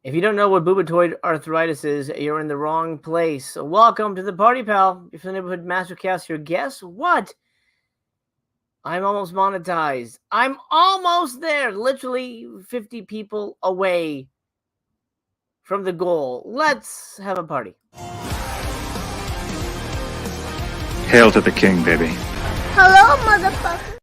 If you don't know what boobatoid arthritis is, you're in the wrong place. So welcome to the party, pal. If the neighborhood master chaos here, guess what? I'm almost monetized. I'm almost there. Literally 50 people away from the goal. Let's have a party. Hail to the king, baby. Hello, motherfucker.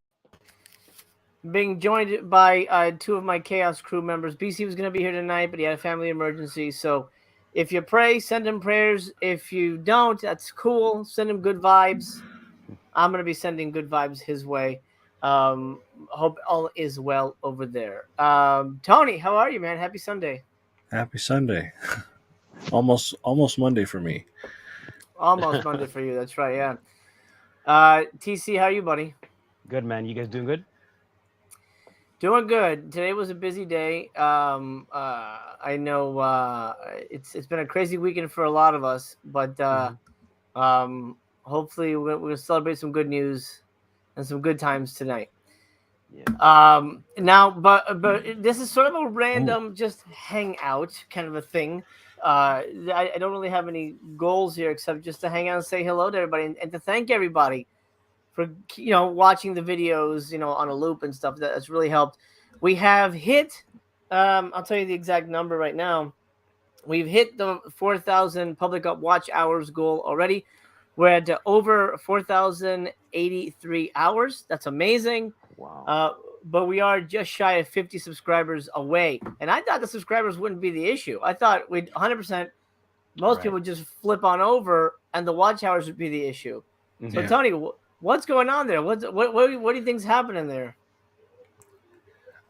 Being joined by two of my Chaos crew members. BC was going to be here tonight, but he had a family emergency. So if you pray, send him prayers. If you don't, that's cool. Send him good vibes. I'm going to be sending good vibes his way. Hope all is well over there. Tony, how are you, man? Happy Sunday. Happy Sunday. Almost Monday for me. Almost Monday for you. That's right, yeah. TC, how are you, buddy? Good, man. You guys doing good? Doing good. Today was a busy day. I know it's been a crazy weekend for a lot of us, but hopefully we'll celebrate some good news and some good times tonight. Yeah. Now, but this is sort of a random just hangout kind of a thing. I don't really have any goals here except just to hang out and say hello to everybody and to thank everybody for watching the videos on a loop and stuff. That's really helped. We have hit I'll tell you the exact number right now. We've hit the 4,000 public watch hours goal already. We're at over 4,083 hours. That's amazing. Wow. But we are just shy of 50 subscribers away. And I thought the subscribers wouldn't be the issue. I thought we'd 100%, most people would just flip on over and the watch hours would be the issue. Mm-hmm. So Tony, what's going on there? What do you think's happening there?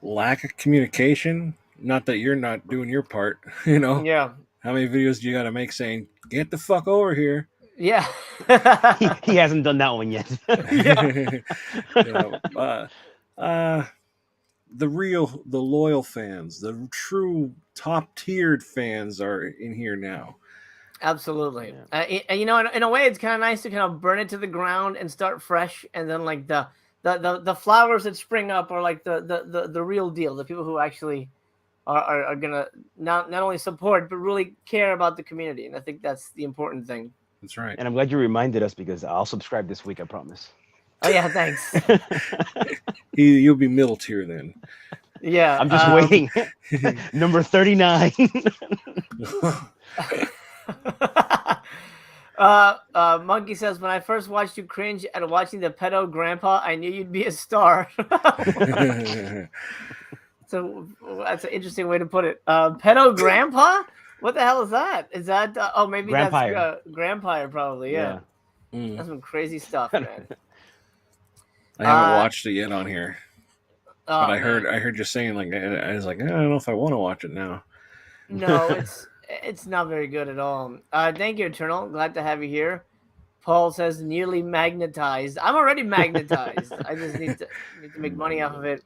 Lack of communication. Not that you're not doing your part, Yeah. How many videos do you got to make saying, get the fuck over here? Yeah. he hasn't done that one yet. The loyal fans, the true top-tiered fans are in here now. Absolutely. Yeah. In a way, it's kind of nice to kind of burn it to the ground and start fresh, and then like the flowers that spring up are like the real deal. The people who actually are gonna not only support but really care about the community, and I think that's the important thing. That's right. And I'm glad you reminded us because I'll subscribe this week. I promise. Oh yeah, thanks. You'll be middle tier then. Yeah, I'm just waiting. Number 39. Monkey says, when I first watched you cringe at watching the pedo grandpa, I knew you'd be a star. So that's an interesting way to put it. Pedo grandpa? What the hell is that? Is that maybe Grandpire. That's Grandpire probably, yeah. That's some crazy stuff, man. I haven't watched it yet on here. But I heard you saying, like, I was like, I don't know if I want to watch it now. No, it's not very good at all. Thank you, Eternal. Glad to have you here. Paul says nearly magnetized. I'm already magnetized. I just need to make money off of it.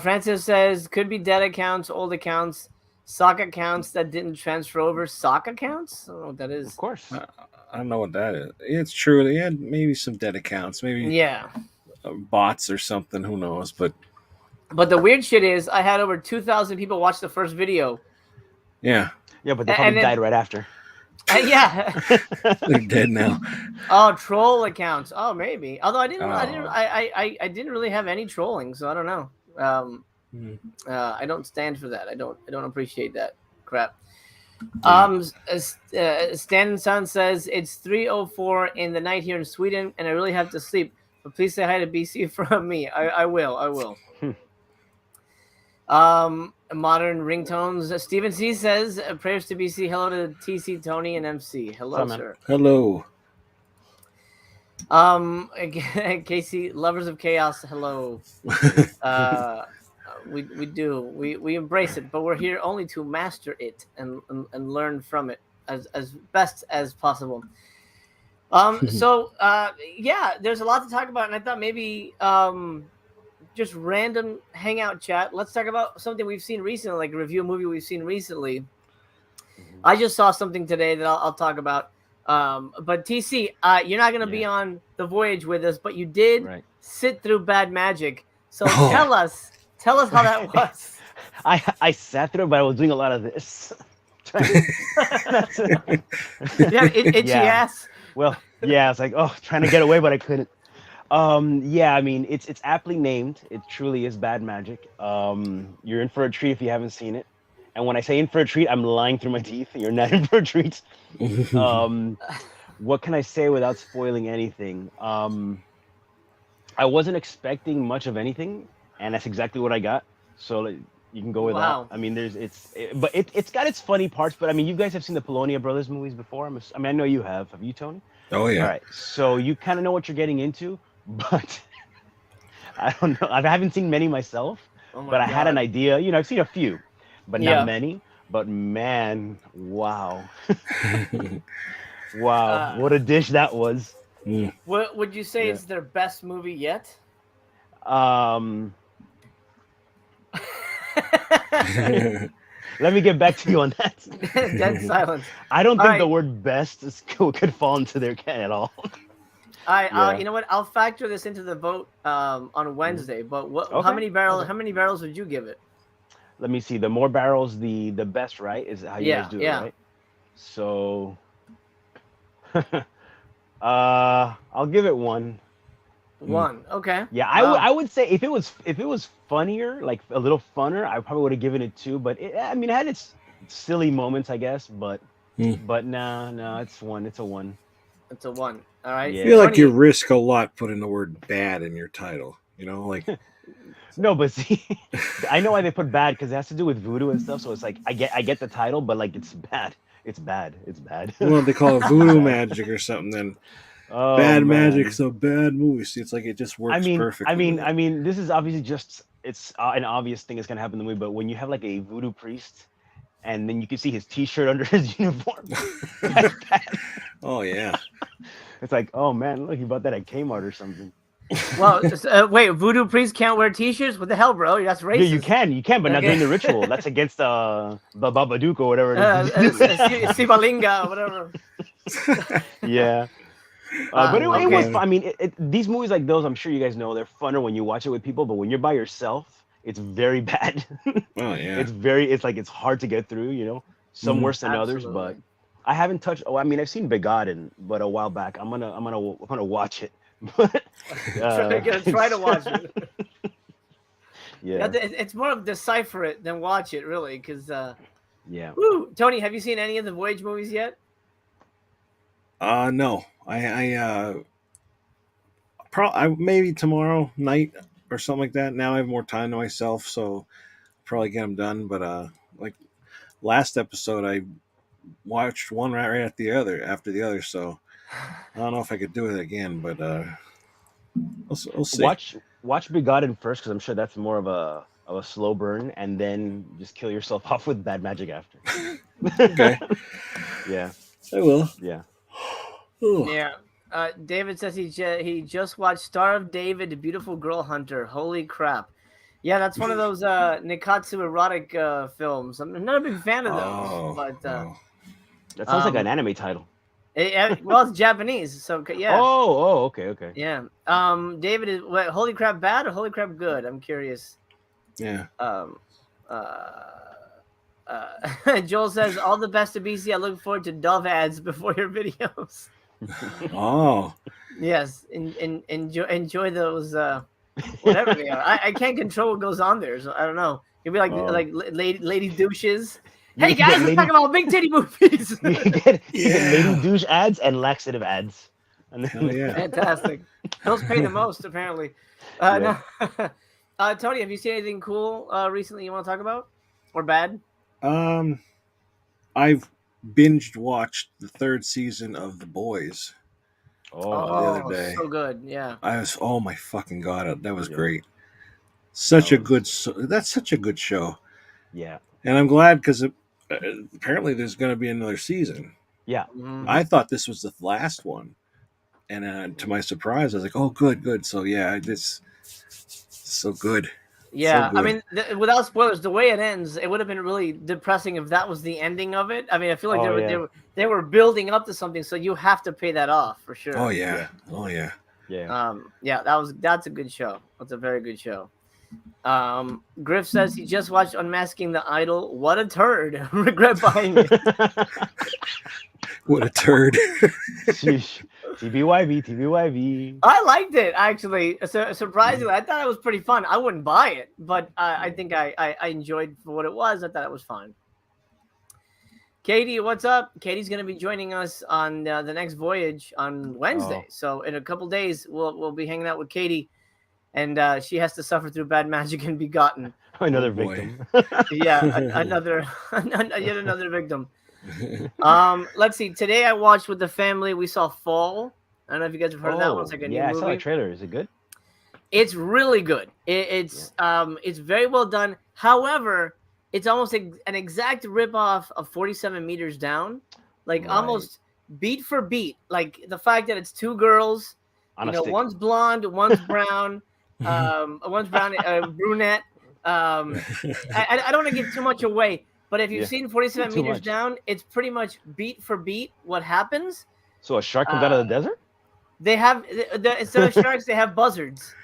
Francis says could be dead accounts, old accounts, sock accounts that didn't transfer over. Sock accounts? I don't know what that is. Of course. I don't know what that is. It's true. They had maybe some dead accounts, maybe bots or something. Who knows? But the weird shit is, I had over 2,000 people watch the first video. Yeah. Yeah, but they probably died right after. Yeah. They're dead now. Oh, troll accounts. Oh, maybe. Although I didn't really have any trolling, so I don't know. I don't stand for that. I don't appreciate that crap. Stan Sun says it's 3:04 in the night here in Sweden, and I really have to sleep. But please say hi to BC from me. I will. Modern ringtones. Stephen C says prayers to BC. Hello to TC, Tony, and MC. Hello, sir. Hello. Casey, lovers of chaos. Hello. We do. We embrace it, but we're here only to master it and learn from it as best as possible. So there's a lot to talk about, and I thought maybe just random hangout chat. Let's talk about something we've seen recently, like a review movie we've seen recently. I just saw something today that I'll talk about. But TC, you're not going to be on the voyage with us, but you did sit through Bad Magic. So tell us how that was. I sat through it, but I was doing a lot of this. That's it. Yeah, itchy Yeah. ass. Well, yeah, it's like, oh, trying to get away, but I couldn't. Yeah, I mean, it's aptly named. It truly is Bad Magic. You're in for a treat if you haven't seen it. And when I say in for a treat, I'm lying through my teeth. You're not in for a treat. What can I say without spoiling anything? I wasn't expecting much of anything, and that's exactly what I got. So like, you can go with Wow. that. I mean, but it's got its funny parts. But I mean, you guys have seen the Polonia Brothers movies before. I mean, I know you have. Have you, Tony? Oh yeah. All right. So you kind of know what you're getting into, but I don't know. I haven't seen many myself, Oh my but I had an God. idea. You know, I've seen a few, but Yeah. not many. But man, wow, wow, what a dish that was. What would you say Yeah. is their best movie yet? Um, let me get back to you on that. Dead silence. I don't All think right. the word "best" could fall into their can at all. Yeah. You know what? I'll factor this into the vote on Wednesday. But what? How Okay, many barrels? okay. How many barrels would you give it? Let me see. The more barrels, the best, right? Is how you Yeah, guys do yeah. it, right? So, I'll give it one. One. Okay. Yeah, Wow. I would say if it was funnier, like a little funner, I probably would have given it two. But I mean, it had its silly moments, I guess. But no, it's one. It's a one. It's a one. All right. Yeah. I feel like you Tony- risk a lot putting the word bad in your title. You know, like No, but see, I know why they put bad because it has to do with voodoo and stuff. So it's like I get the title, but like it's bad. It's bad. It's bad. well, they call it voodoo magic or something. Then Oh, bad man. magic's a bad movie. See, it's like it just works perfectly. I mean, this is obviously just it's an obvious thing that's gonna happen in the movie. But when you have like a voodoo priest, and then you can see his T-shirt under his uniform, that's bad. Oh yeah. It's like, oh man, look, he bought that at Kmart or something. Well, wait. Voodoo priests can't wear T-shirts. What the hell, bro? That's racist. Yeah, you can, but not Okay. during the ritual. That's against the Babadook or whatever it is. Sibalinga or whatever. Yeah. But it okay. was fun. I mean, these movies like those, I'm sure you guys know, they're funner when you watch it with people, but when you're by yourself, it's very bad. Oh yeah. It's hard to get through, you know. Some worse than others, but Absolutely. I haven't touched. Oh, I mean, I've seen Begotten, but a while back. I'm gonna watch it. But Try to watch it. Yeah, It's more of decipher it than watch it, really, because. yeah. Woo! Tony, have you seen any of the Voyage movies yet? No. I maybe tomorrow night or something like that. Now I have more time to myself, so I'll probably get them done. But like last episode, I watched one right after the other. So I don't know if I could do it again, but we'll see. Watch Begotten first, because I'm sure that's more of a slow burn, and then just kill yourself off with bad magic after. Okay, Yeah, I will. yeah. Ooh. Yeah. David says he just watched Star of David, The Beautiful Girl Hunter. Holy crap! Yeah, that's one of those Nikatsu erotic films. I'm not a big fan of those, Oh, but oh. That sounds like an anime title. well, it's Japanese, so yeah. Oh, okay. Yeah. David is holy crap bad or holy crap good? I'm curious. Yeah. Joel says all the best to BC. I look forward to Dove ads before your videos. Oh. Yes, enjoy those whatever they are. I can't control what goes on there, so I don't know. It'd be like lady douches. Hey guys, we're talking about big titty movies. You can get lady douche ads and laxative ads. And then, Hell yeah. Fantastic. Those pay the most, apparently. Yeah. No. Tony, have you seen anything cool recently you want to talk about? Or bad? I've binged watched the third season of The Boys. Oh, the other day. So good. Yeah. Oh my fucking god, that was great. That's such a good show. yeah. And I'm glad because apparently there's going to be another season. Yeah. Mhm. I thought this was the last one. And to my surprise, I was like, oh, good. So, yeah, this so good. Yeah, So I good. mean, without spoilers, the way it ends, it would have been really depressing if that was the ending of it. I mean, I feel like they were building up to something, so you have to pay that off for sure. Oh, yeah. Oh, yeah. Yeah. Yeah, that's a good show. That's a very good show. Griff says he just watched Unmasking the Idol. What a turd! Regret buying it. What a turd. Sheesh. TBYB. I liked it actually. Surprisingly, I thought it was pretty fun. I wouldn't buy it, but I think I enjoyed for what it was. I thought it was fun. Katie, what's up? Katie's going to be joining us on the next voyage on Wednesday. So in a couple days, we'll be hanging out with Katie, and she has to suffer through bad magic and be gotten. Another victim. Yeah, yet another victim. Let's see. Today I watched with the family. We saw Fall. I don't know if you guys have heard of that one. It's like a new movie. I saw the trailer. Is it good? It's really good. It's very well done. However, it's almost an exact ripoff of 47 Meters Down, like almost beat for beat. Like the fact that it's two girls, one's blonde, one's brown, brunette. I don't want to give too much away, but if you've seen 47 Meters Down, it's pretty much beat for beat what happens. So a shark comes out of the desert? They have instead of sharks, they have buzzards.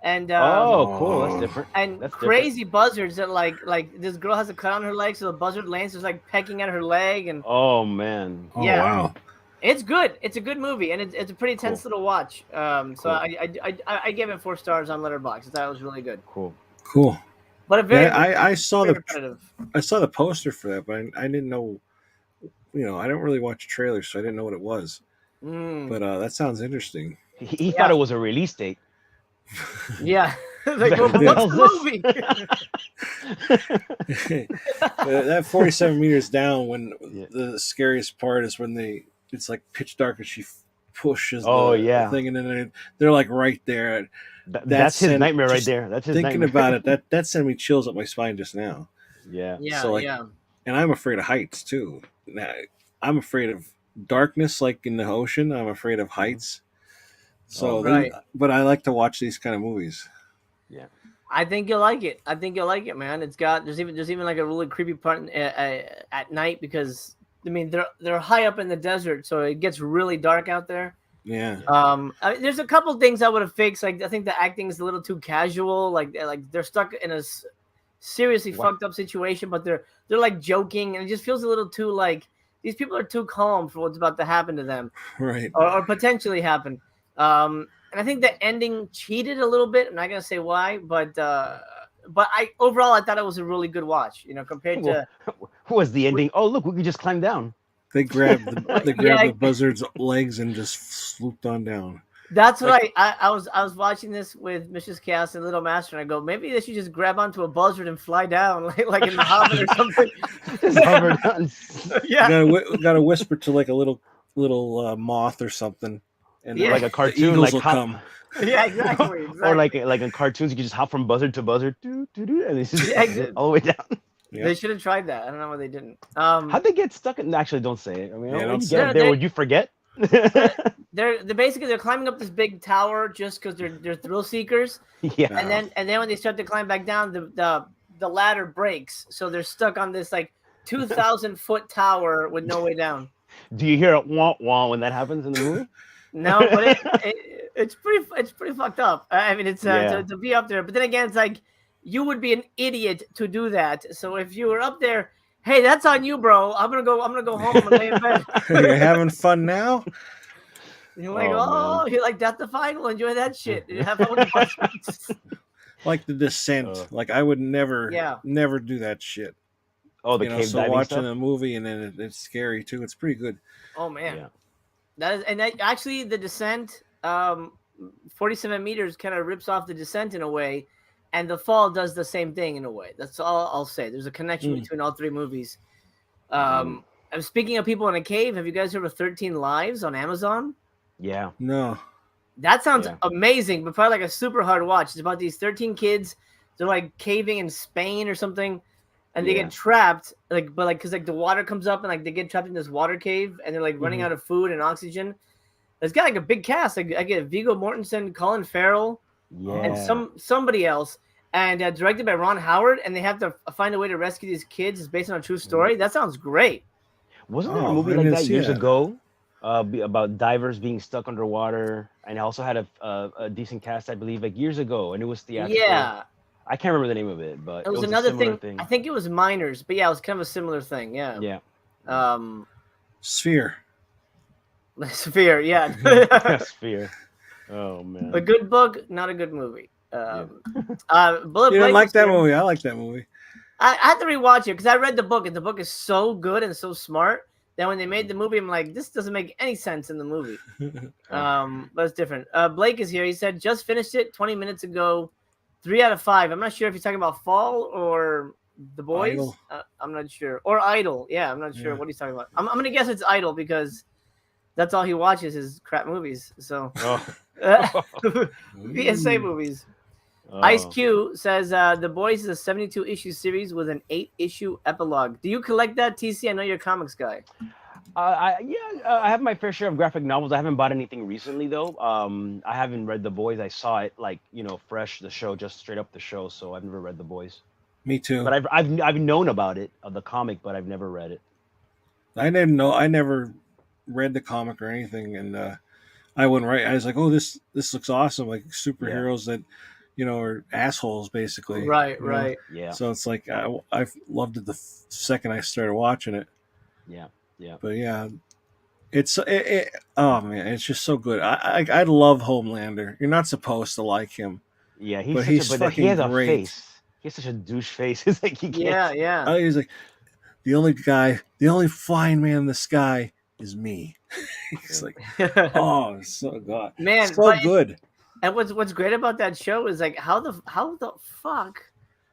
And cool, that's different. And that's crazy buzzards that like this girl has a cut on her leg, so the buzzard lands is like pecking at her leg, and man, wow, it's good. It's a good movie, and it's a pretty tense little watch. So I gave it 4 stars on Letterboxd. I thought it was really good. Cool. But a very I saw the poster for that, but I didn't know. I don't really watch trailers, so I didn't know what it was. But that sounds interesting. He thought it was a release date. Yeah. Like, what's the movie? That 47 Meters Down, when the scariest part is when it's like pitch dark and she pushes the thing, and then they're like right there. That's his nightmare right there. That's his thinking nightmare. about it. That sent me chills up my spine just now. Yeah. So and I'm afraid of heights too. Now, I'm afraid of darkness, like in the ocean. I'm afraid of heights. So, but I like to watch these kind of movies. Yeah, I think you'll like it. Man. There's even like a really creepy part at night, because I mean they're high up in the desert, so it gets really dark out there. Yeah. There's a couple things I would have fixed. Like I think the acting is a little too casual. Like they're stuck in a seriously fucked up situation, but they're like joking, and it just feels a little too like these people are too calm for what's about to happen to them, right? Or potentially happen. And I think the ending cheated a little bit. I'm not gonna say why, but I overall I thought it was a really good watch. Compared to who was the ending? Oh, look, we could just climb down. They grabbed the buzzard's legs and just swooped on down. That's what I was watching this with Mrs. Chaos and Little Master, and I go, maybe they should just grab onto a buzzard and fly down, like in the Hobbit or something. Hover down. Yeah. Got to whisper to like a little moth or something. And like a cartoon, like will come. Yeah, exactly. Or like in cartoons, you can just hop from buzzard to buzzard, and it's just all the way down. Yep. They should have tried that. I don't know why they didn't. How'd they get stuck in? Actually, don't say it. I mean, don't get up there, would you forget? They're basically climbing up this big tower just because they're thrill seekers. Yeah. And then when they start to climb back down, the ladder breaks, so they're stuck on this like 2,000-foot tower with no way down. Do you hear a wah wah when that happens in the movie? No, but it's pretty fucked up. I mean, it's to be up there, but then again, it's like you would be an idiot to do that. So if you were up there, hey, that's on you, bro. I'm gonna go home and lay in bed. You're having fun now. You're like, you're like, that's the final. Enjoy that shit. You have fun with the like The Descent. Like I would never do that shit. Oh, the cave so diving watching stuff? a movie and then it's scary too. It's pretty good. Oh man. Yeah. Actually, The Descent, 47 Meters kind of rips off The Descent in a way, and The Fall does the same thing in a way. That's all I'll say. There's a connection between all 3 movies. I'm speaking of people in a cave. Have you guys heard of 13 Lives on Amazon? Yeah. No. That sounds amazing, but probably like a super hard watch. It's about these 13 kids. They're like caving in Spain or something. And they get trapped, because the water comes up and like they get trapped in this water cave, and they're like running out of food and oxygen. It's got like a big cast. Like I get Viggo Mortensen, Colin Farrell, and somebody else, and directed by Ron Howard. And they have to find a way to rescue these kids. It's based on a true story. That sounds great. Wasn't there a movie like that years ago about divers being stuck underwater? And I also had a decent cast, I believe, like years ago, and it was theatrical. Yeah. I can't remember the name of it, but It was a another similar thing. I think it was Miners, but yeah, it was kind of a similar thing. Yeah. Yeah. Sphere. Sphere. Yeah. Sphere. Oh man. A good book, not a good movie. Yeah. Bullet You didn't Blake like is that here. movie? I like that movie. I had to rewatch it because I read the book, and the book is so good and so smart that when they made the movie, I'm like, this doesn't make any sense in the movie. But it's different. Blake is here. He said, just finished it 20 minutes ago. 3 out of 5. I'm not sure if he's talking about Fall or The Boys. Idol. I'm not sure. Or Idol. Yeah, I'm not sure what he's talking about. I'm going to guess it's Idol because that's all he watches is crap movies. So, PSA movies. Ice Q says The Boys is a 72-issue series with an 8-issue epilogue. Do you collect that, TC? I know you're a comics guy. I have my fair share of graphic novels. I haven't bought anything recently though. I haven't read The Boys. I saw it like fresh, the show, just straight up the show. So I've never read The Boys. Me too. But I've known about it, of the comic, but I've never read it. I didn't know. I never read the comic or anything, and I went right. I was like, "Oh, this looks awesome! Like superheroes that, are assholes, basically." Right. Yeah. So it's like I loved it the second I started watching it. Yeah. But yeah, oh man, it's just so good. I love Homelander. You're not supposed to like him. Yeah, but he's fucking he has a great. face. He has such a douche face. It's like he can't. Yeah. He's like, the only fine man in the sky is me. He's like, oh, so good, Man, so good. And what's great about that show is like how the fuck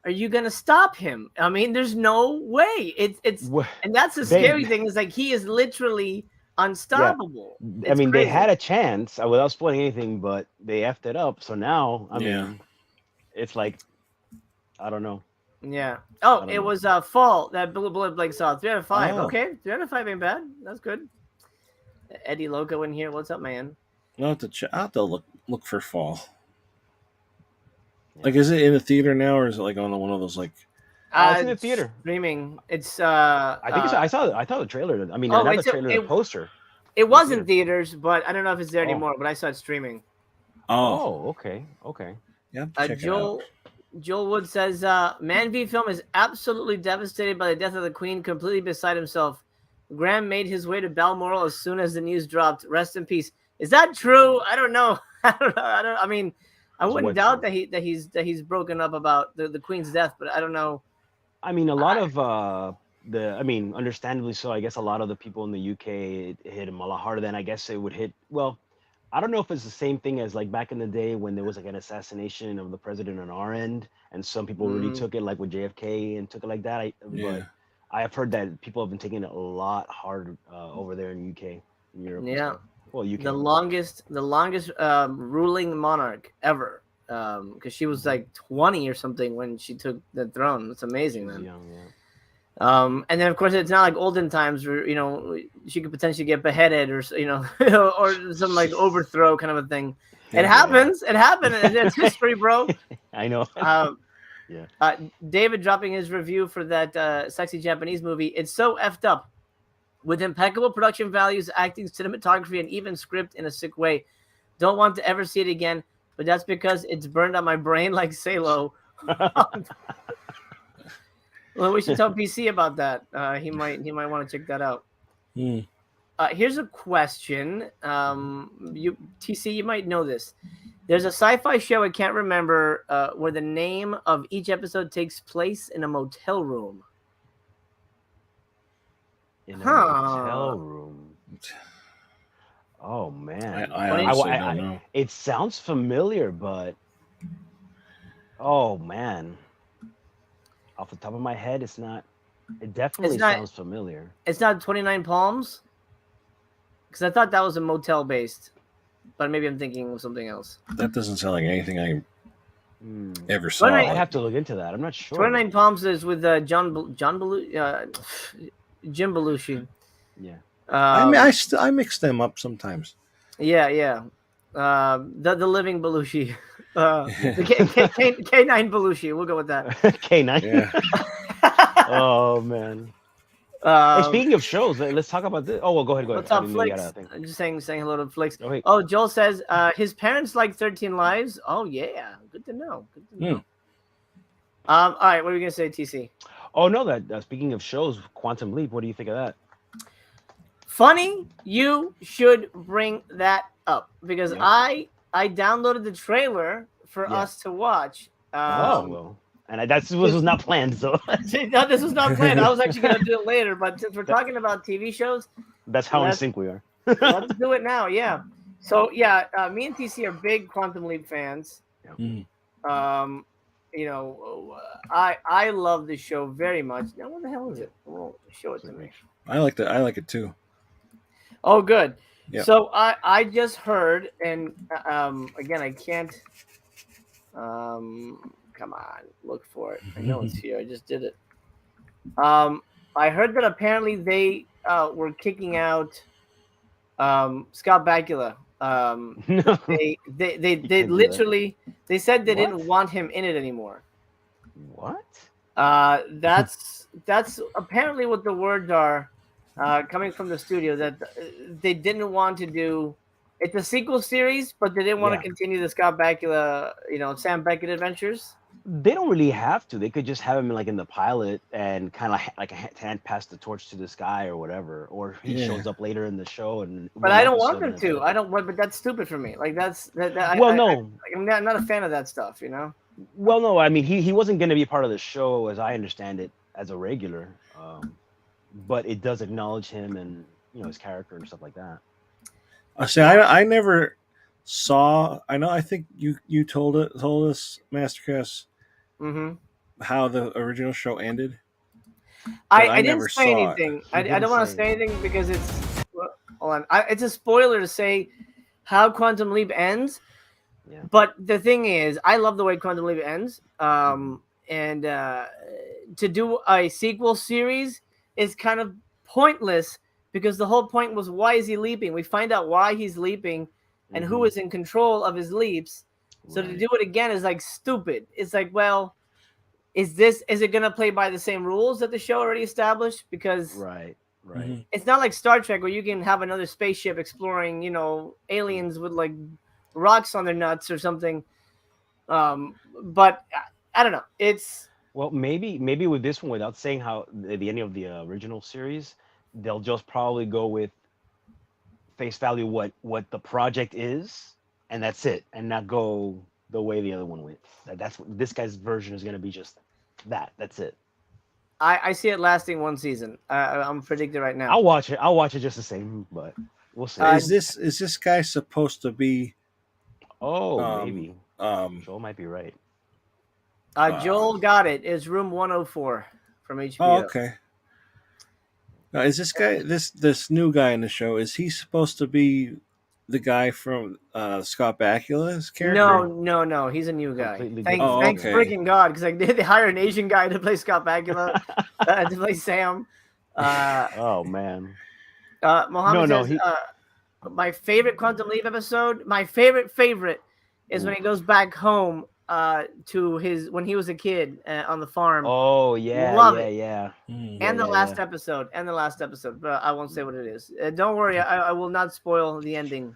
are you gonna stop him? I mean, there's no way. It's and that's the scary thing is like he is literally unstoppable. Yeah. I mean, crazy. They had a chance without spoiling anything, but they effed it up. So now, I mean, it's like, I don't know. Yeah. Oh, it was Fall that Bullet Blake saw. 3 out of 5. Oh. Okay, 3 out of 5 ain't bad. That's good. Eddie Loco in here. What's up, man? I'll have to look for Fall. Like, is it in the theater now, or is it like on one of those like? It's in the theater. Streaming. It's. I think I saw the trailer. I mean, not the trailer, the poster. It was in theaters, but I don't know if it's there anymore. But I saw it streaming. Oh, okay. Yeah. Check it out. Joel Wood says, Man v Film is absolutely devastated by the death of the Queen, completely beside himself. Graham made his way to Balmoral as soon as the news dropped. Rest in peace. Is that true? I don't know. I mean, I wouldn't doubt that he's broken up about the Queen's death, but I don't know. I mean, a lot of understandably so. I guess a lot of the people in the UK, it hit him a lot harder than I guess it would hit. Well, I don't know if it's the same thing as like back in the day when there was like an assassination of the president on our end, and some people really took it like with JFK and took it like that. But I have heard that people have been taking it a lot harder over there in UK, in Europe. Yeah. Well, UK. The longest ruling monarch ever, because she was like 20 or something when she took the throne. That's amazing, man. Young, yeah. And then of course it's not like olden times where she could potentially get beheaded or or some like overthrow kind of a thing. It happens. It happened. It's history, bro. I know. David dropping his review for that sexy Japanese movie. It's so effed up, with impeccable production values, acting, cinematography, and even script in a sick way. Don't want to ever see it again, but that's because it's burned on my brain like Salo. Well, we should tell PC about that. He might want to check that out. Here's a question. TC, you might know this. There's a sci-fi show I can't remember where the name of each episode takes place in a motel room. In a motel room. Oh man, I honestly don't know. It sounds familiar, but oh man. Off the top of my head, it's not. It definitely sounds familiar. It's not 29 Palms, because I thought that was a motel based, but maybe I'm thinking of something else. That doesn't sound like anything I ever saw. I have to look into that. I'm not sure. 29 Palms is with Jim Belushi. Yeah. I mix them up sometimes. Yeah. The living Belushi. The K9 Belushi. We'll go with that. K9. Yeah. Oh man. Hey, speaking of shows, let's talk about this. Oh well, go ahead. What's up, Flix? I'm just saying hello to Flix. Oh, oh, Joel says his parents like 13 Lives. Oh yeah, good to know. All right, what are we gonna say, TC? Oh no, that speaking of shows, Quantum Leap. What do you think of that? Funny, you should bring that up because Yep. I downloaded the trailer for Yeah. us to watch. Oh well, and that was not planned. So No, this was not planned. I was actually gonna do it later, but since we're talking about TV shows, that's how in let's- sync we are. let's do it now. Yeah. So yeah, me and TC are big Quantum Leap fans. Mm. You know, I love the show very much. Now, what the hell is it? Well, show it to me. I like it too. Oh, good. Yep. So I just heard, and again, I can't. Come on, look for it. I know it's here. I just did it. I heard that apparently they were kicking out Scott Bakula. They can't do literally they said they What? didn't want him in it anymore. What? That's apparently what the words are coming from the studio, that they didn't want to do. It's a sequel series, but they didn't want Yeah. to continue the Scott Bakula, Sam Beckett adventures. They don't really have to. They could just have him in the pilot and kind of like a hand pass the torch to this guy or whatever, or he Yeah. shows up later in the show. And But I don't want them to. I don't. But that's stupid for me. Like I'm not a fan of that stuff. Well, no. I mean, he wasn't going to be part of the show, as I understand it, as a regular. But it does acknowledge him and his character and stuff like that. I say I never saw. I think you told us, Mastercast, Mm-hmm. how the original show ended. I didn't never say saw it. anything. I didn't don't want to say say anything because hold on. It's a spoiler to say how Quantum Leap ends. Yeah. But the thing is, I love the way Quantum Leap ends. And to do a sequel series is kind of pointless because the whole point was, why is he leaping? We find out why he's leaping and who is in control of his leaps. So to do it again is like stupid. It's like, well, is it gonna play by the same rules that the show already established? Because Right. Mhm. it's not like Star Trek where you can have another spaceship exploring, aliens with like rocks on their nuts or something. But I don't know. It's Well, maybe with this one, without saying how the ending of the original series, they'll just probably go with face value what the project is, and that's it, and not go the way the other one went. That's what this guy's version is going to be. Just that. That's it. I see it lasting one season. I'm predicting right now. I'll watch it. I'll watch it just the same, but we'll see. Is this guy supposed to be? Maybe Joel might be right. Joel got it. It's room 104 from HBO. Oh, okay. Now, is this guy this new guy in the show? Is he supposed to be the guy from Scott Bakula's character? No. He's a new guy. Completely Thanks different. thanks okay. freaking God, because they hire an Asian guy to play Scott Bakula, to play Sam. Oh man. Mohammed No, says, my favorite Quantum Leap episode, my favorite is when he goes back home to when he was a kid on the farm. Oh yeah. Love yeah. it. Yeah. And the yeah, last yeah. episode, but I won't say what it is. Don't worry, I will not spoil the ending.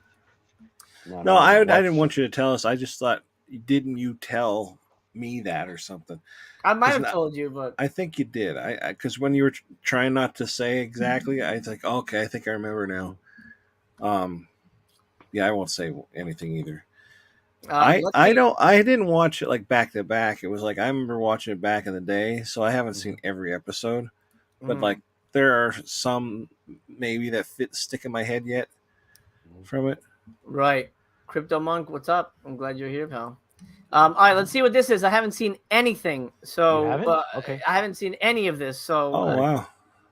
No, I watch- didn't want you to tell us. I just thought, didn't you tell me that or something? I might have Isn't that- told you, but I think you did. Because when you were trying not to say exactly, I was like, okay, I think I remember now. Yeah, I won't say anything either. I didn't watch it like back to back. It was like I remember watching it back in the day, so I haven't seen every episode. But like there are some maybe that stick in my head yet from it. Right. Crypto Monk, what's up? I'm glad you're here, pal. All right, let's see what this is. I haven't seen anything, so You haven't? Okay. I haven't seen any of this. So Oh wow!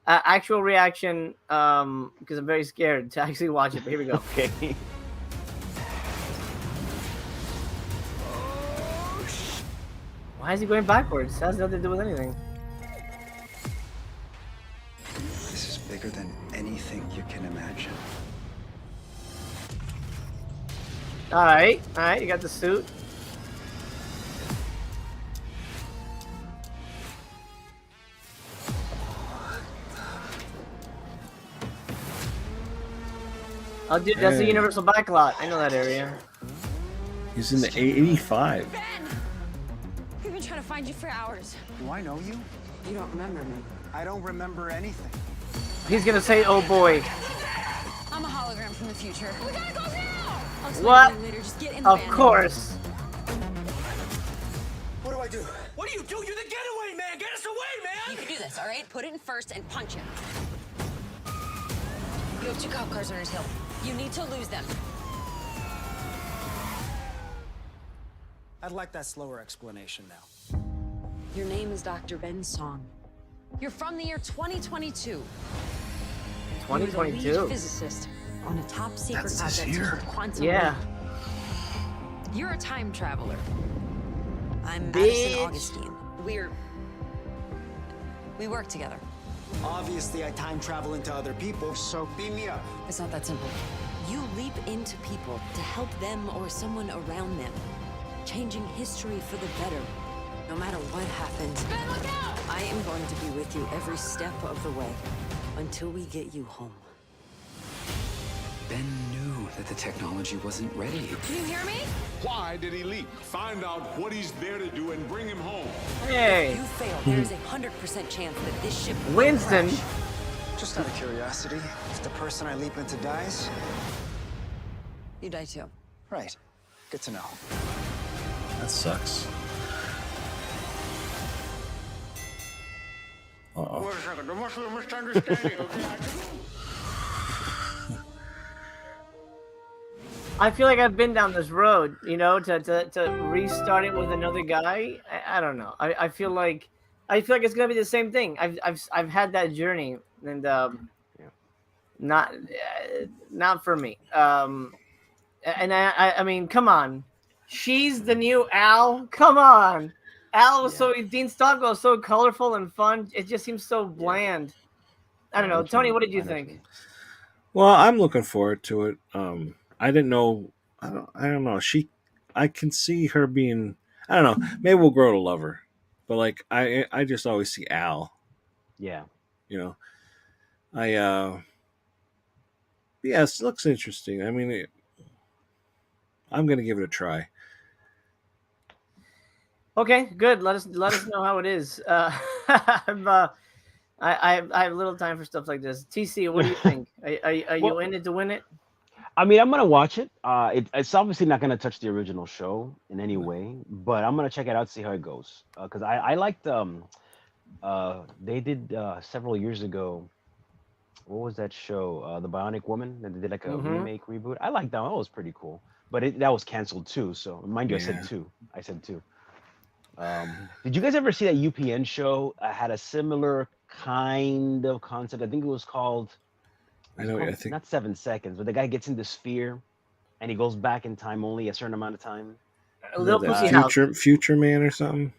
actual reaction, because I'm very scared to actually watch it. But here we go. Okay. Why is he going backwards? That has nothing to do with anything. This is bigger than anything you can imagine. All right. You got the suit. Oh, dude, that's the Hey. Universal backlot. I know that area. He's in the 85. We've been trying to find you for hours. Do I know you? You don't remember me. I don't remember anything. He's gonna say, "Oh boy." I'm a hologram from the future. We gotta go now! I'll explain What? to you later. Just get in the Of van. course. What do I do? What do? You're the getaway man! Get us away, You man! can do this, all right? Put it in first and punch him. You have 2 cop cars on his hill. You need to lose them. I'd like that slower explanation now. Your name is Dr. Ben Song. You're from the year 2022. You're the 2022. lead physicist on a top secret That's this project year? called Quantum Yeah. Leap. You're a time traveler. I'm Bitch. Madison Augustine. We work together. Obviously, I time travel into other people, so beam me up. It's not that simple. You leap into people to help them or someone around them, changing history for the better. No matter what happens, Ben, look out! I am going to be with you every step of the way until we get you home. Ben knew that the technology wasn't ready. Can you hear me? Why did he leap? Find out what he's there to do and bring him home. Hey, If you fail, there's a 100% chance that this ship will Winston. crash. Just out of curiosity, if the person I leap into dies, You die too. right. Good to know. That sucks. Uh-oh. Wait a second, there must be a misunderstanding. I feel like I've been down this road, you know, to restart it with another guy. I don't know. I feel like it's gonna be the same thing. I've had that journey, and not for me. And I mean, come on, she's the new Al. Come on, Al was Dean Stockwell was so colorful and fun. It just seems so bland. I don't know, Tony. What did you think? Well, I'm looking forward to it. I didn't know. I don't know. I can see her being. I don't know. Maybe we'll grow to love her, but like I just always see Al. Yeah. You know. Yes, it looks interesting. I mean, I'm gonna give it a try. Okay, good. Let us know how it is. I have little time for stuff like this. TC, what do you think? Are you Well- in it to win it? I mean, I'm gonna watch it. It's obviously not gonna touch the original show in any way, but I'm gonna check it out, see how it goes. Because I liked they did several years ago. What was that show? The Bionic Woman. They did like a remake reboot. I liked that. That was pretty cool. But that was canceled too. So mind you, I said two. Did you guys ever see that UPN show? Had a similar kind of concept. I think it was called. I know. I think Not 7 seconds, but the guy gets in the sphere, and he goes back in time only a certain amount of time. Little Pussy House. Future Man or something.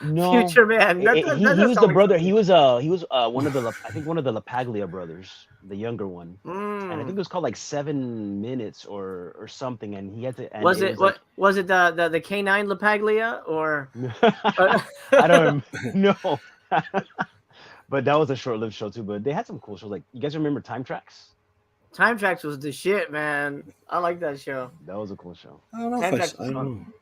No, Future Man. he was the brother. He was one of the I think one of the LaPaglia brothers, the younger one, and I think it was called like 7 minutes or something. And he had to. And Was it like, was it the K9 LaPaglia or? I don't know. But that was a short-lived show too. But they had some cool shows. Like, you guys remember Time Tracks? Time Tracks was the shit, man. I like that show. That was a cool show. I don't know. Time If Tracks I was don't fun.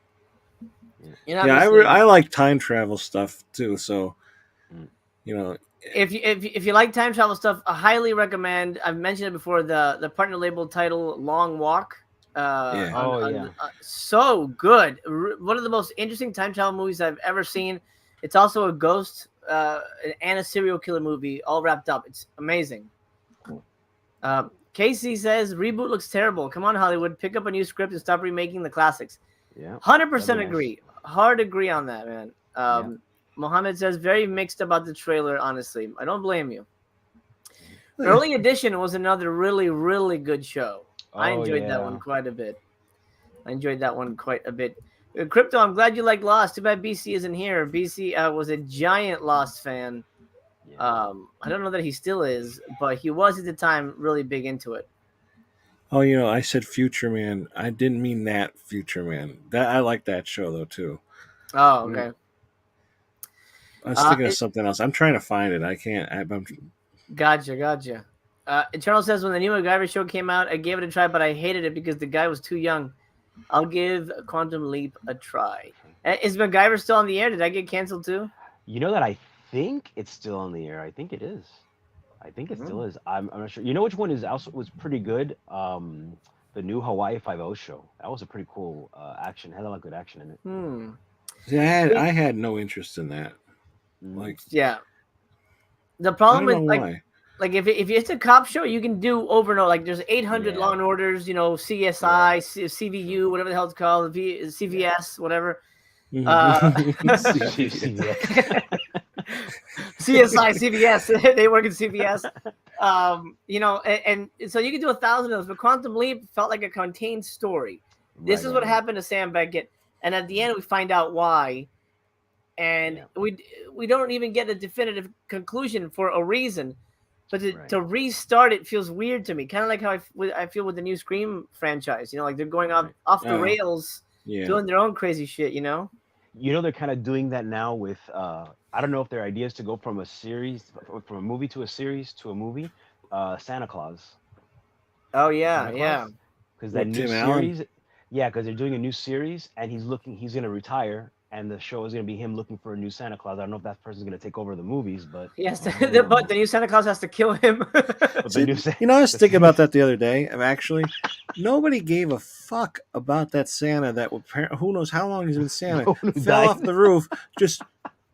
know. You know, Yeah, obviously, I like time travel stuff too. So, you know, if you like time travel stuff, I highly recommend. I've mentioned it before. The partner label title Long Walk. Yeah. So good. One of the most interesting time travel movies I've ever seen. It's also a ghost and a serial killer movie all wrapped up. It's amazing. Casey says reboot looks terrible. Come on, Hollywood, pick up a new script and stop remaking the classics. Yeah, 100% agree. Hard agree on that, man. Mohammed says very mixed about the trailer. Honestly, I don't blame you. Early Edition was another really, really good show. I enjoyed that one quite a bit. Crypto, I'm glad you like Lost. Too bad BC isn't here. BC was a giant Lost fan. I don't know that he still is, but he was at the time really big into it. oh, you know, I said Future Man. I didn't mean that Future Man. That I like that show though too. Oh, okay. I was thinking of something else. I'm trying to find it. I can't. I'm Gotcha. Eternal says when the new MacGyver show came out, I gave it a try, but I hated it because the guy was too young. I'll give Quantum Leap a try. Is MacGyver still on the air? Did I get canceled too? You know that I think it's still on the air. I think it is. I think it still is. I'm not sure. You know which one is also was pretty good? The new Hawaii Five-O show. That was a pretty cool action. Had a lot of good action in it. See, I had no interest in that. Like, yeah. The I problem don't with know why. like if it's a cop show, you can do over and over. Like there's 800 Law and Orders, you know, CSI, CVU, whatever the hell it's called, CVS, whatever. CSI, CVS, they work at CVS. You know, and so you can do 1,000 of those, but Quantum Leap felt like a contained story. This is what happened to Sam Beckett, and at the end we find out why. And we don't even get a definitive conclusion for a reason, but to restart it feels weird to me. Kind of like how I feel with the new Scream franchise. You know, like they're going off the rails, doing their own crazy shit. You know. You know they're kind of doing that now with I don't know if their idea is to go from a movie to a series to a movie. Santa Claus. Oh yeah. Because that new series. Yeah, because they're doing a new series, and he's going to retire. And the show is going to be him looking for a new Santa Claus. I don't know if that person's going to take over the movies, but yes, but the new Santa Claus has to kill him. You know, I was thinking about that the other day. Actually, nobody gave a fuck about that Santa that would. Who knows how long he's been Santa? Fell off the roof. Just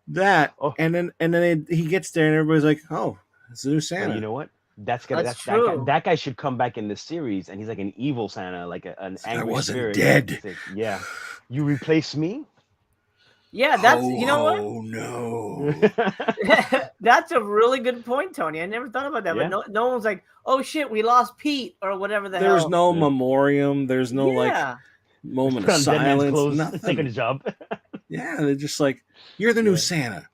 that, and then he gets there, and everybody's like, "Oh, it's a new Santa." Well, you know what? That guy should come back in this series, and he's like an evil Santa, like an angry spirit. Dead. Like, yeah, you replace me. Yeah, that's you know what? Oh no, that's a really good point, Tony. I never thought about that, but no one's like, "Oh shit, we lost Pete" or whatever the hell. There's no memoriam. There's no like moment of silence. Nothing. Taking a job. Yeah, they're just like, "You're the new Santa."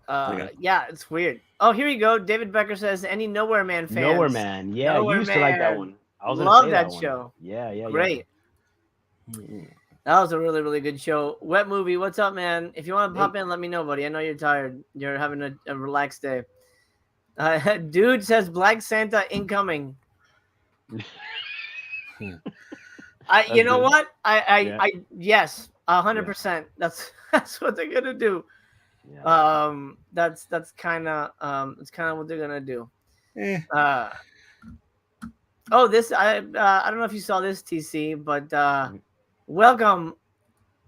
Yeah, it's weird. Oh, here you go. David Becker says, "Any Nowhere Man fans?" Nowhere Man. Yeah, Nowhere I used to like that one. I was love that show. Yeah. Great. Yeah. That was a really, really good show. Wet Movie, what's up, man? If you want to pop in, let me know, buddy. I know you're tired. You're having a relaxed day. Dude says Black Santa incoming. You know what? Yes, 100%. That's what they're gonna do. Yeah. That's kind of what they're gonna do. This I don't know if you saw this, TC, but welcome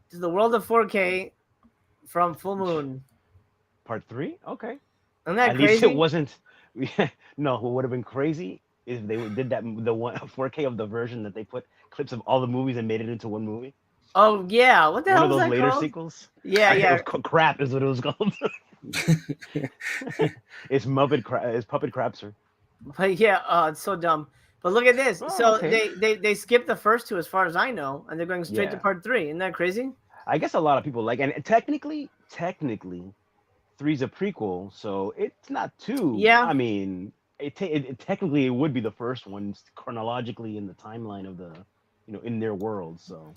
to the world of 4K from Full Moon. Part 3? Okay. Isn't that crazy? At least it wasn't. No, what would have been crazy is if they did that the 4K of the version that they put clips of all the movies and made it into one movie. Oh yeah, what the hell was that later called? Sequels? Yeah. Crap is what it was called. It's Puppet Crapser. But yeah, it's so dumb. But look at this. They skipped the first 2 as far as I know, and they're going straight to part 3. Isn't that crazy? I guess a lot of people like, and technically 3's a prequel, so it's not 2. Yeah. I mean, technically it would be the first one chronologically in the timeline of the, in their world. So.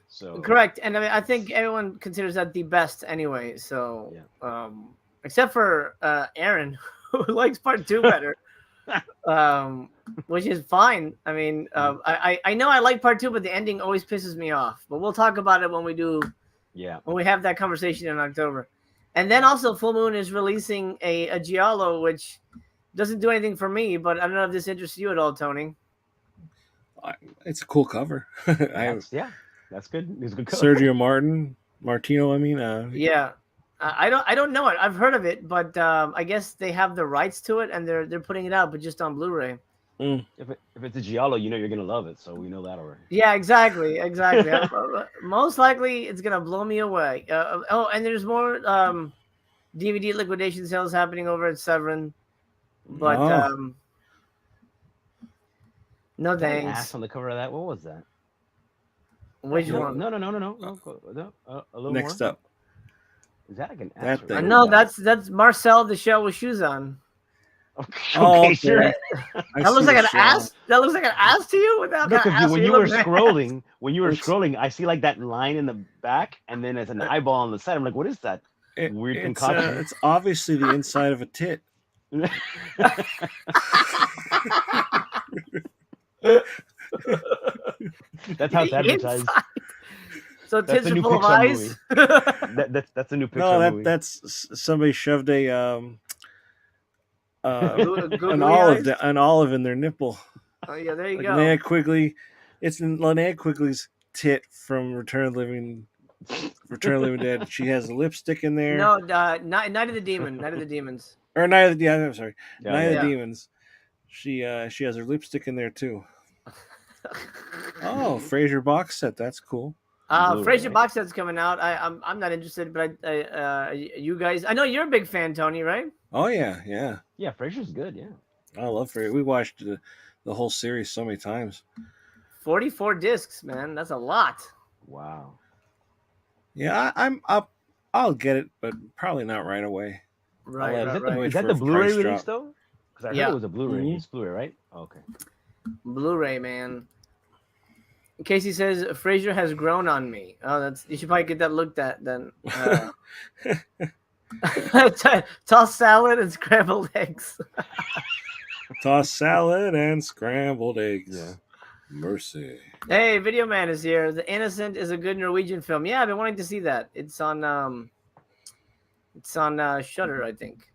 So correct, and I mean I think everyone considers that the best anyway. So except for Aaron, who likes part 2 better. Which is fine. I mean, I know I like part 2, but the ending always pisses me off. But we'll talk about it when we do. Yeah. When we have that conversation in October, and then also Full Moon is releasing a Giallo, which doesn't do anything for me. But I don't know if this interests you at all, Tony. It's a cool cover. That's good. It's a good cover. Sergio Martino. I mean, yeah. I don't know it. I've heard of it, but I guess they have the rights to it, and they're putting it out, but just on Blu-ray. If it's a Giallo, you're gonna love it. So we know that already. Yeah, exactly. Most likely, it's gonna blow me away. And there's more DVD liquidation sales happening over at Severin, but no thanks. Ass on the cover of that. What was that? Which one? No. A little Next more. up. Is that like an ass? No, that's Marcel the shell with shoes on. Okay, sure. That looks like an ass. That looks like an ass to you. When you were scrolling, I see like that line in the back, and then there's an eyeball on the side. I'm like, what is that? Weird concoction. It's obviously the inside of a tit. That's how it's advertised. Inside. So That's tits a are new full of Pixar eyes. That's a new Pixar No, movie. that's somebody shoved an Googly eyes. an olive in their nipple. Oh yeah, there you Like go. Linnea Quigley, it's in Linnea Quigley's tit from Return of the Living Dead. She has a lipstick in there. No, Night of the Demon. Night of the Demons. Or Night of the I'm sorry, Yeah, Night of yeah. the Demons. She has her lipstick in there too. Oh, Frasier box set. That's cool. Blu-ray, Frasier right? box set's coming out. I'm not interested, but you guys, I know you're a big fan, Tony, right? Oh yeah, yeah. Yeah, Frasier's good. Yeah. I love Frasier. We watched the whole series so many times. 44 discs, man. That's a lot. Wow. Yeah, I'm up. I'll get it, but probably not right away. Right, I'll right, wait right. Is that for the a Blu-ray price release drop. though? Because I heard Yeah. it was a Blu-ray. Mhm. It's Blu-ray, right? Okay. Blu-ray, man. Casey says Frasier has grown on me. Oh, you should probably get that looked at then. Toss salad and scrambled eggs. Toss salad and scrambled eggs. Yeah. Mercy. Hey, Video Man is here. The Innocent is a good Norwegian film. Yeah, I've been wanting to see that. It's on Shudder, I think.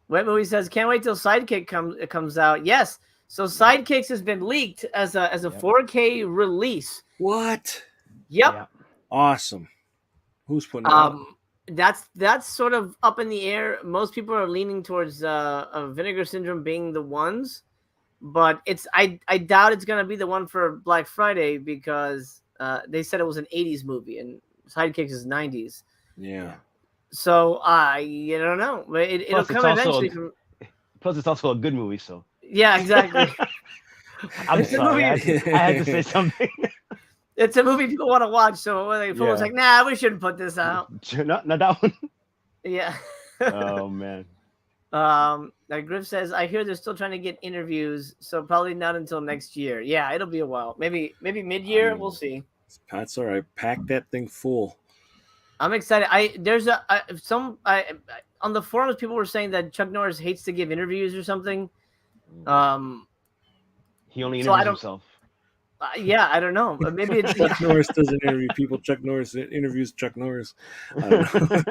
Wet Movie says, can't wait till Sidekick comes out. Yes. So Sidekicks has been leaked as a 4K release. What? Yep. Yeah. Awesome. Who's putting it out? That's sort of up in the air. Most people are leaning towards Vinegar Syndrome being the ones, but I doubt it's gonna be the one for Black Friday because they said it was an 80s movie and Sidekicks is 90s. Yeah. So you don't know. It'll Plus, come eventually. Plus, it's also a good movie. So Yeah, exactly. I'm It's a sorry. I movie. had to say something. It's a movie people want to watch. So when they Yeah. like, nah, we shouldn't put this out. not that one. Yeah. Oh man. Like Griff says, I hear they're still trying to get interviews, so probably not until next year. Yeah, it'll be a while. Maybe mid-year. We'll see. That's all right. Pack that thing full. I'm excited. There's on the forums, people were saying that Chuck Norris hates to give interviews or something. He only So I interviews don't- himself. Yeah, I don't know. But maybe it's Chuck Norris doesn't interview people. Chuck Norris interviews Chuck Norris. I don't know.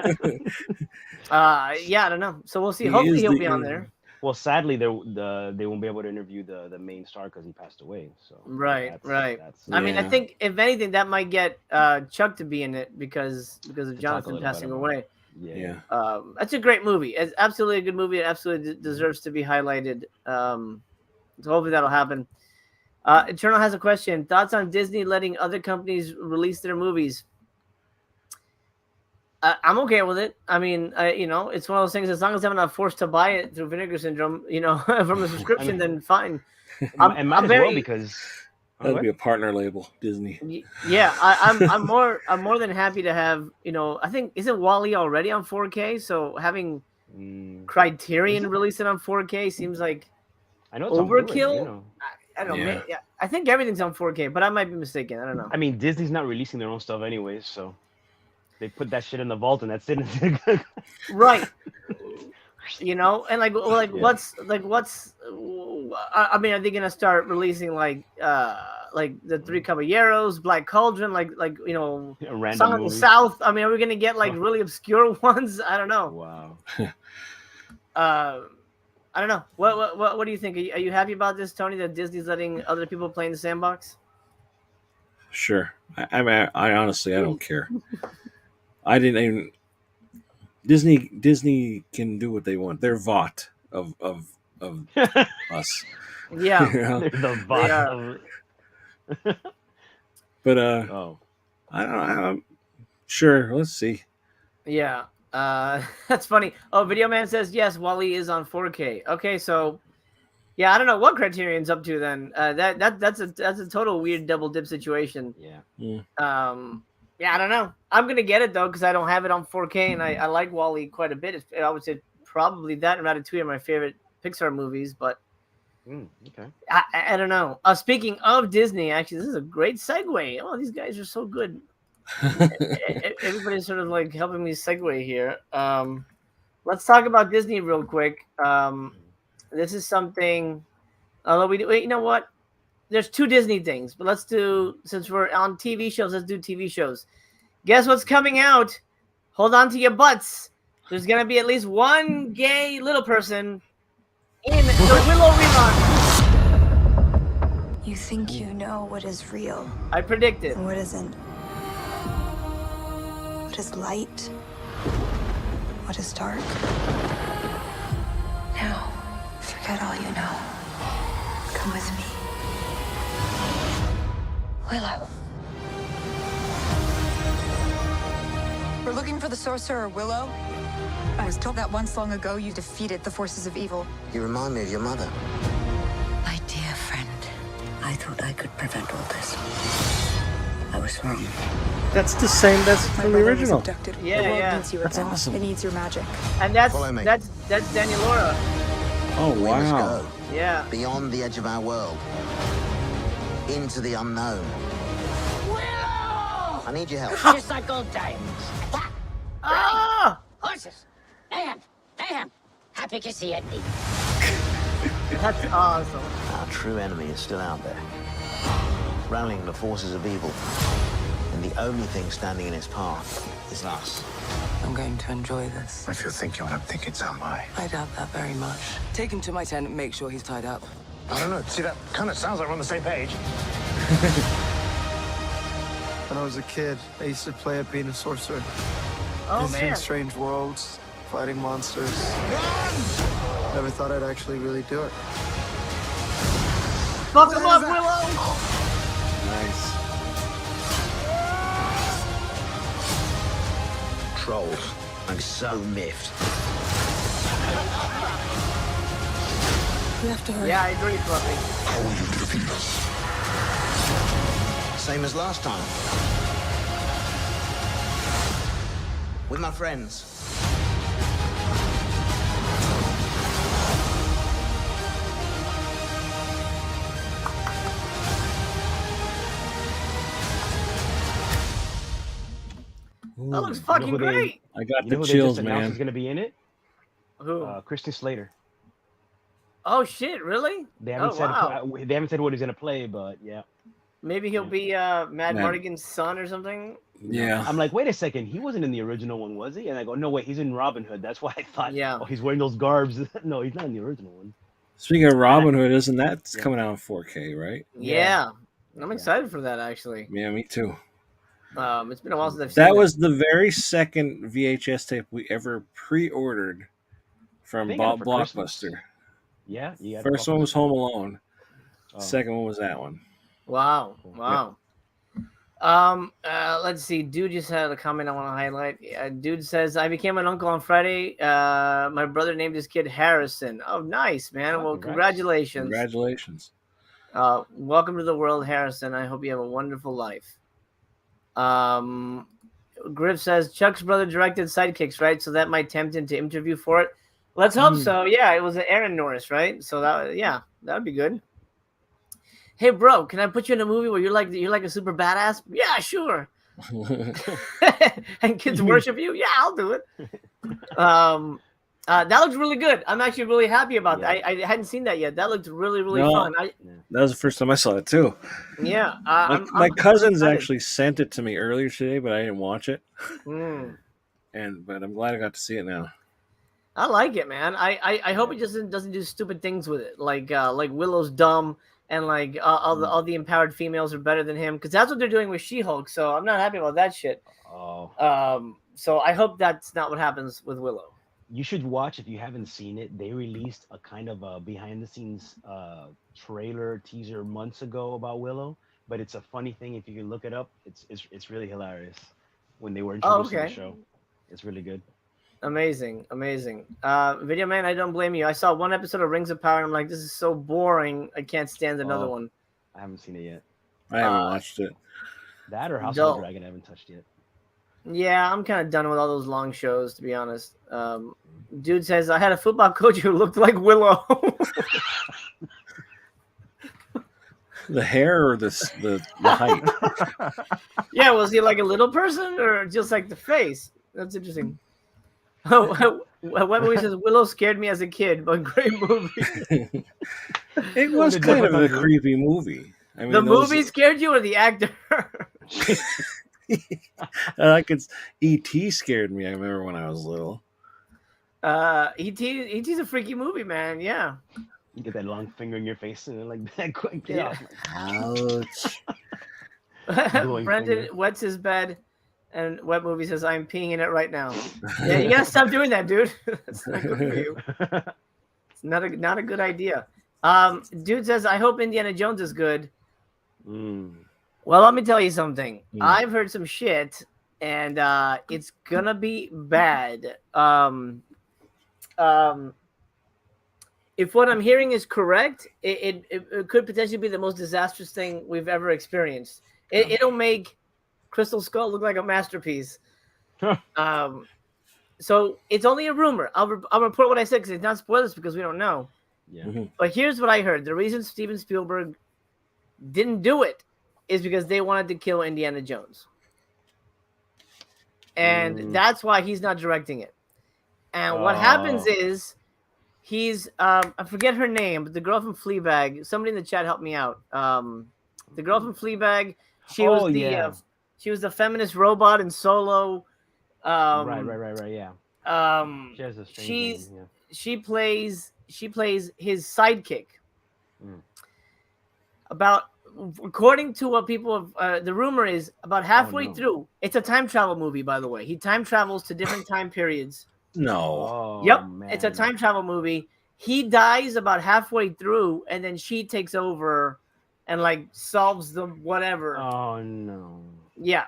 yeah, I don't know. So we'll see. He Hopefully is he'll the be on interview. there. Well, sadly, they won't be able to interview the main star because he passed away. So Right. that's- I mean, I Yeah. think if anything, that might get Chuck to be in it because of talk a Jonathan little passing better away. Yeah. Yeah. That's a great movie. It's absolutely a good movie. It absolutely deserves to be highlighted. So hopefully that'll happen. Eternal has a question. Thoughts on Disney letting other companies release their movies? I'm okay with it. I mean, it's one of those things. As long as I'm not forced to buy it through Vinegar Syndrome, from a subscription, then fine. And might I'm as very- well because That'd be a partner label, Disney. Yeah, I'm more than happy to have. I think isn't Wall-E already on 4K? So having Criterion release it on 4K seems like I know it's on Blu-ray, overkill. I don't know. Yeah. I think everything's on 4K, but I might be mistaken. I don't know. I mean, Disney's not releasing their own stuff anyways, so they put that shit in the vault and that's it. Right. And what's I mean, are they gonna start releasing like the Three Caballeros, Black Cauldron, A Song random of the movie. South? I mean, are we gonna get like really obscure ones? I don't know. Wow. I don't know. What do you think? Are you happy about this, Tony? That Disney's letting other people play in the sandbox? Sure. I honestly, I don't care. I didn't even. Disney can do what they want. They're VOT of us. Yeah. You know? They're the boss of But Oh. I don't know. Sure. Let's see. Yeah. That's funny. Oh, Video Man says yes. Wall-E is on 4K. Okay, so yeah, I don't know what Criterion's up to then. That's a total weird double dip situation. Yeah. Yeah, I don't know. I'm gonna get it though because I don't have it on 4K and I like Wall-E quite a bit. I would say probably that and Ratatouille are my favorite Pixar movies, but Okay. I don't know. Speaking of Disney, actually, this is a great segue. Oh, these guys are so good. Everybody's sort of like helping me segue here. Let's talk about Disney real quick. This is something. Although you know what? there's 2 Disney things, but let's do, since we're on TV shows, let's do TV shows. Guess what's coming out? Hold on to your butts. There's gonna be at least one gay little person in the Willow rerun. You think you know what is real I predicted. and what isn't. What is light? What is dark? Now, forget all you know. Come with me. Willow. We're looking for the sorcerer, Willow. I was told that once long ago you defeated the forces of evil. You remind me of your mother. My dear friend, I thought I could prevent all this. I was wrong. That's the same. That's from the original. Yeah, the world yeah. needs you That's again. awesome. It needs your magic. And that's Follow me. that's Daniel Laura. Oh We must wow. go Yeah. beyond the edge of our world, into the unknown. I need your help. Just like old times. Ah! Horses. Mayhem. Mayhem. Happy to see it. That's awesome. Our true enemy is still out there, rallying the forces of evil. And the only thing standing in its path is us. I'm going to enjoy this. If you're thinking what I'm thinking, so am I. I doubt that very much. Take him to my tent and make sure he's tied up. I don't know. See, that kind of sounds like we're on the same page. When I was a kid, I used to play at being a sorcerer. Oh Visiting man. strange worlds, fighting monsters. Never thought I'd actually really do it. Fuck him up, Willow! Nice. Trolls. I'm so miffed. We have to hurry. Yeah, I agree, Fluffy. How will you defeat us? Same as last time. With my friends. That looks fucking who they- great. I got You know the who they chills, just announced man. is going to be in it? Who? Christian Slater. Oh shit, really? They haven't Oh said wow. they haven't said what he's going to play, but yeah. Maybe he'll be Mad Mad- Mardigan's son or something. Yeah. I'm like, wait a second, he wasn't in the original one, was he? And I go, no, wait, he's in Robin Hood. That's why I thought, Yeah. oh, he's wearing those garbs. No, he's not in the original one. Speaking of Robin Hood, isn't that Yeah. coming out in 4K, right? Yeah. I'm excited for that actually. Yeah, me too. It's been a while since I've seen That was the very second VHS tape we ever pre-ordered from They got it Bob for Christmas. Blockbuster. Yeah, you got First one was Home Alone. Oh. Second one was that one. Wow. Wow. Let's see. Dude just had a comment I want to highlight. Dude says, I became an uncle on Friday. My brother named his kid Harrison. Oh, nice, man. Oh, Well, congrats. congratulations. Congratulations. Welcome to the world, Harrison. I hope you have a wonderful life. Griff says, Chuck's brother directed Sidekicks, right? So that might tempt him to interview for it. Let's hope so. Yeah, it was Aaron Norris, right? So that would be good. Hey, bro, can I put you in a movie where you're like a super badass? Yeah, sure. And kids worship you? Yeah, I'll do it. That looks really good. I'm actually really happy about that. I hadn't seen that yet. That looked really, really No. fun. That was the first time I saw it too. Yeah. My cousins actually sent it to me earlier today, but I didn't watch it. Mm. But I'm glad I got to see it now. I like it, man. I hope it just doesn't do stupid things with it, like Willow's dumb and like all the empowered females are better than him, because that's what they're doing with She-Hulk. So I'm not happy about that shit. Oh. So I hope that's not what happens with Willow. You should watch if you haven't seen it. They released a kind of a behind-the-scenes trailer teaser months ago about Willow, but it's a funny thing if you can look it up. It's really hilarious when they were introducing the show. It's really good. Amazing. Video man, I don't blame you. I saw one episode of Rings of Power and I'm like, this is so boring. I can't stand another one. I haven't seen it yet. I haven't watched it. That or House No. of the Dragon I haven't touched yet. Yeah, I'm kind of done with all those long shows, to be honest. Dude says, I had a football coach who looked like Willow. The hair or the height? Yeah, was he like a little person or just like the face? That's interesting. Oh, what movie says Willow scared me as a kid, but great movie. It was kind of a creepy movie. I mean, The movie scared you, or the actor? E.T. scared me. I remember when I was little. E.T.'s a freaky movie, man. Yeah. You get that long finger in your face and like that. Quick, get off. Ouch. Brendan wets his bed, and Wet Movie says, "I'm peeing in it right now." Yeah, you gotta stop doing that, dude. That's not good for you. It's not a good idea. Dude says, "I hope Indiana Jones is good." Well, let me tell you something. I've heard some shit, and it's gonna be bad. If what I'm hearing is correct, it could potentially be the most disastrous thing we've ever experienced. It'll make Crystal Skull look like a masterpiece. So it's only a rumor. I'll report what I said because it's not spoilers because we don't know. Yeah. But here's what I heard. The reason Steven Spielberg didn't do it is because they wanted to kill Indiana Jones. And that's why he's not directing it. And what happens is he's I forget her name, but the girl from Fleabag, somebody in the chat help me out. The girl from Fleabag, she was the feminist robot in Solo. Right, yeah. She has a strange name, she plays his sidekick. About, according to what people have, the rumor is about halfway through. It's a time travel movie, by the way. He time travels to different time periods. No. Yep, it's a time travel movie. He dies about halfway through, and then she takes over and like solves the whatever. Oh no. Yeah.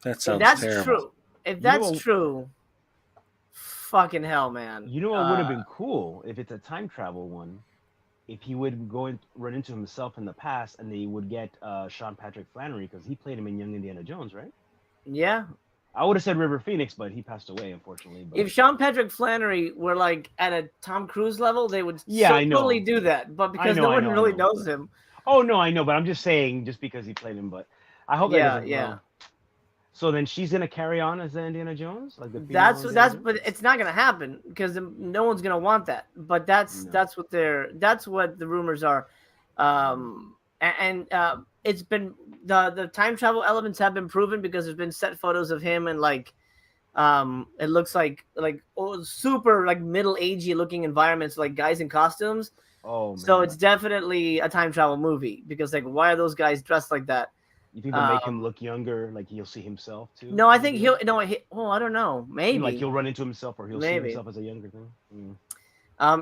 That sounds terrible. True. If that's true, fucking hell, man. You know what would have been cool if it's a time travel one? If he would go and run into himself in the past, and they would get Sean Patrick Flannery because he played him in Young Indiana Jones, right? Yeah. I would have said River Phoenix, but he passed away, unfortunately. But... If Sean Patrick Flannery were like at a Tom Cruise level, they would totally do that. But because no one really knows him. Oh no, I know, but I'm just saying, just because he played him. But I hope that doesn't. Yeah. So then she's gonna carry on as the Indiana Jones, like the. But it's not gonna happen because no one's gonna want that. But that's what the rumors are, it's been the time travel elements have been proven because there's been set photos of him and like, it looks like super like middle agey looking environments, like guys in costumes. Oh, man. So it's definitely a time travel movie because like why are those guys dressed like that? You think they'll make him look younger, like he'll see himself too? No, I think I don't know. Maybe like he'll run into himself, or he'll see himself as a younger thing.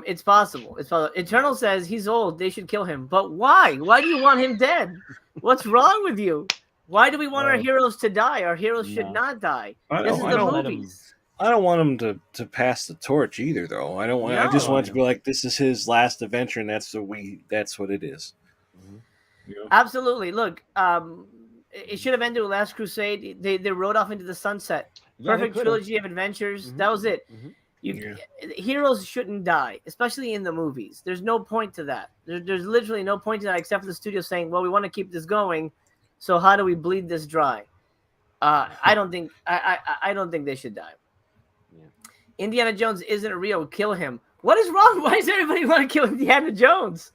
It's possible. Eternal says he's old. They should kill him. But why? Why do you want him dead? What's wrong with you? Why do we want our heroes to die? Our heroes should not die. I don't want him to pass the torch either, though. I don't want. I just want it to be like this is his last adventure, and that's what it is. You know? Absolutely. Look, it should have ended with Last Crusade. They rode off into the sunset. Perfect trilogy of adventures. That was it. Heroes shouldn't die, especially in the movies. There's no point to that. There's literally no point to that except for the studio saying, "Well, we want to keep this going, so how do we bleed this dry?" I don't think they should die. Indiana Jones isn't real. Kill him. What is wrong? Why does everybody want to kill Indiana Jones?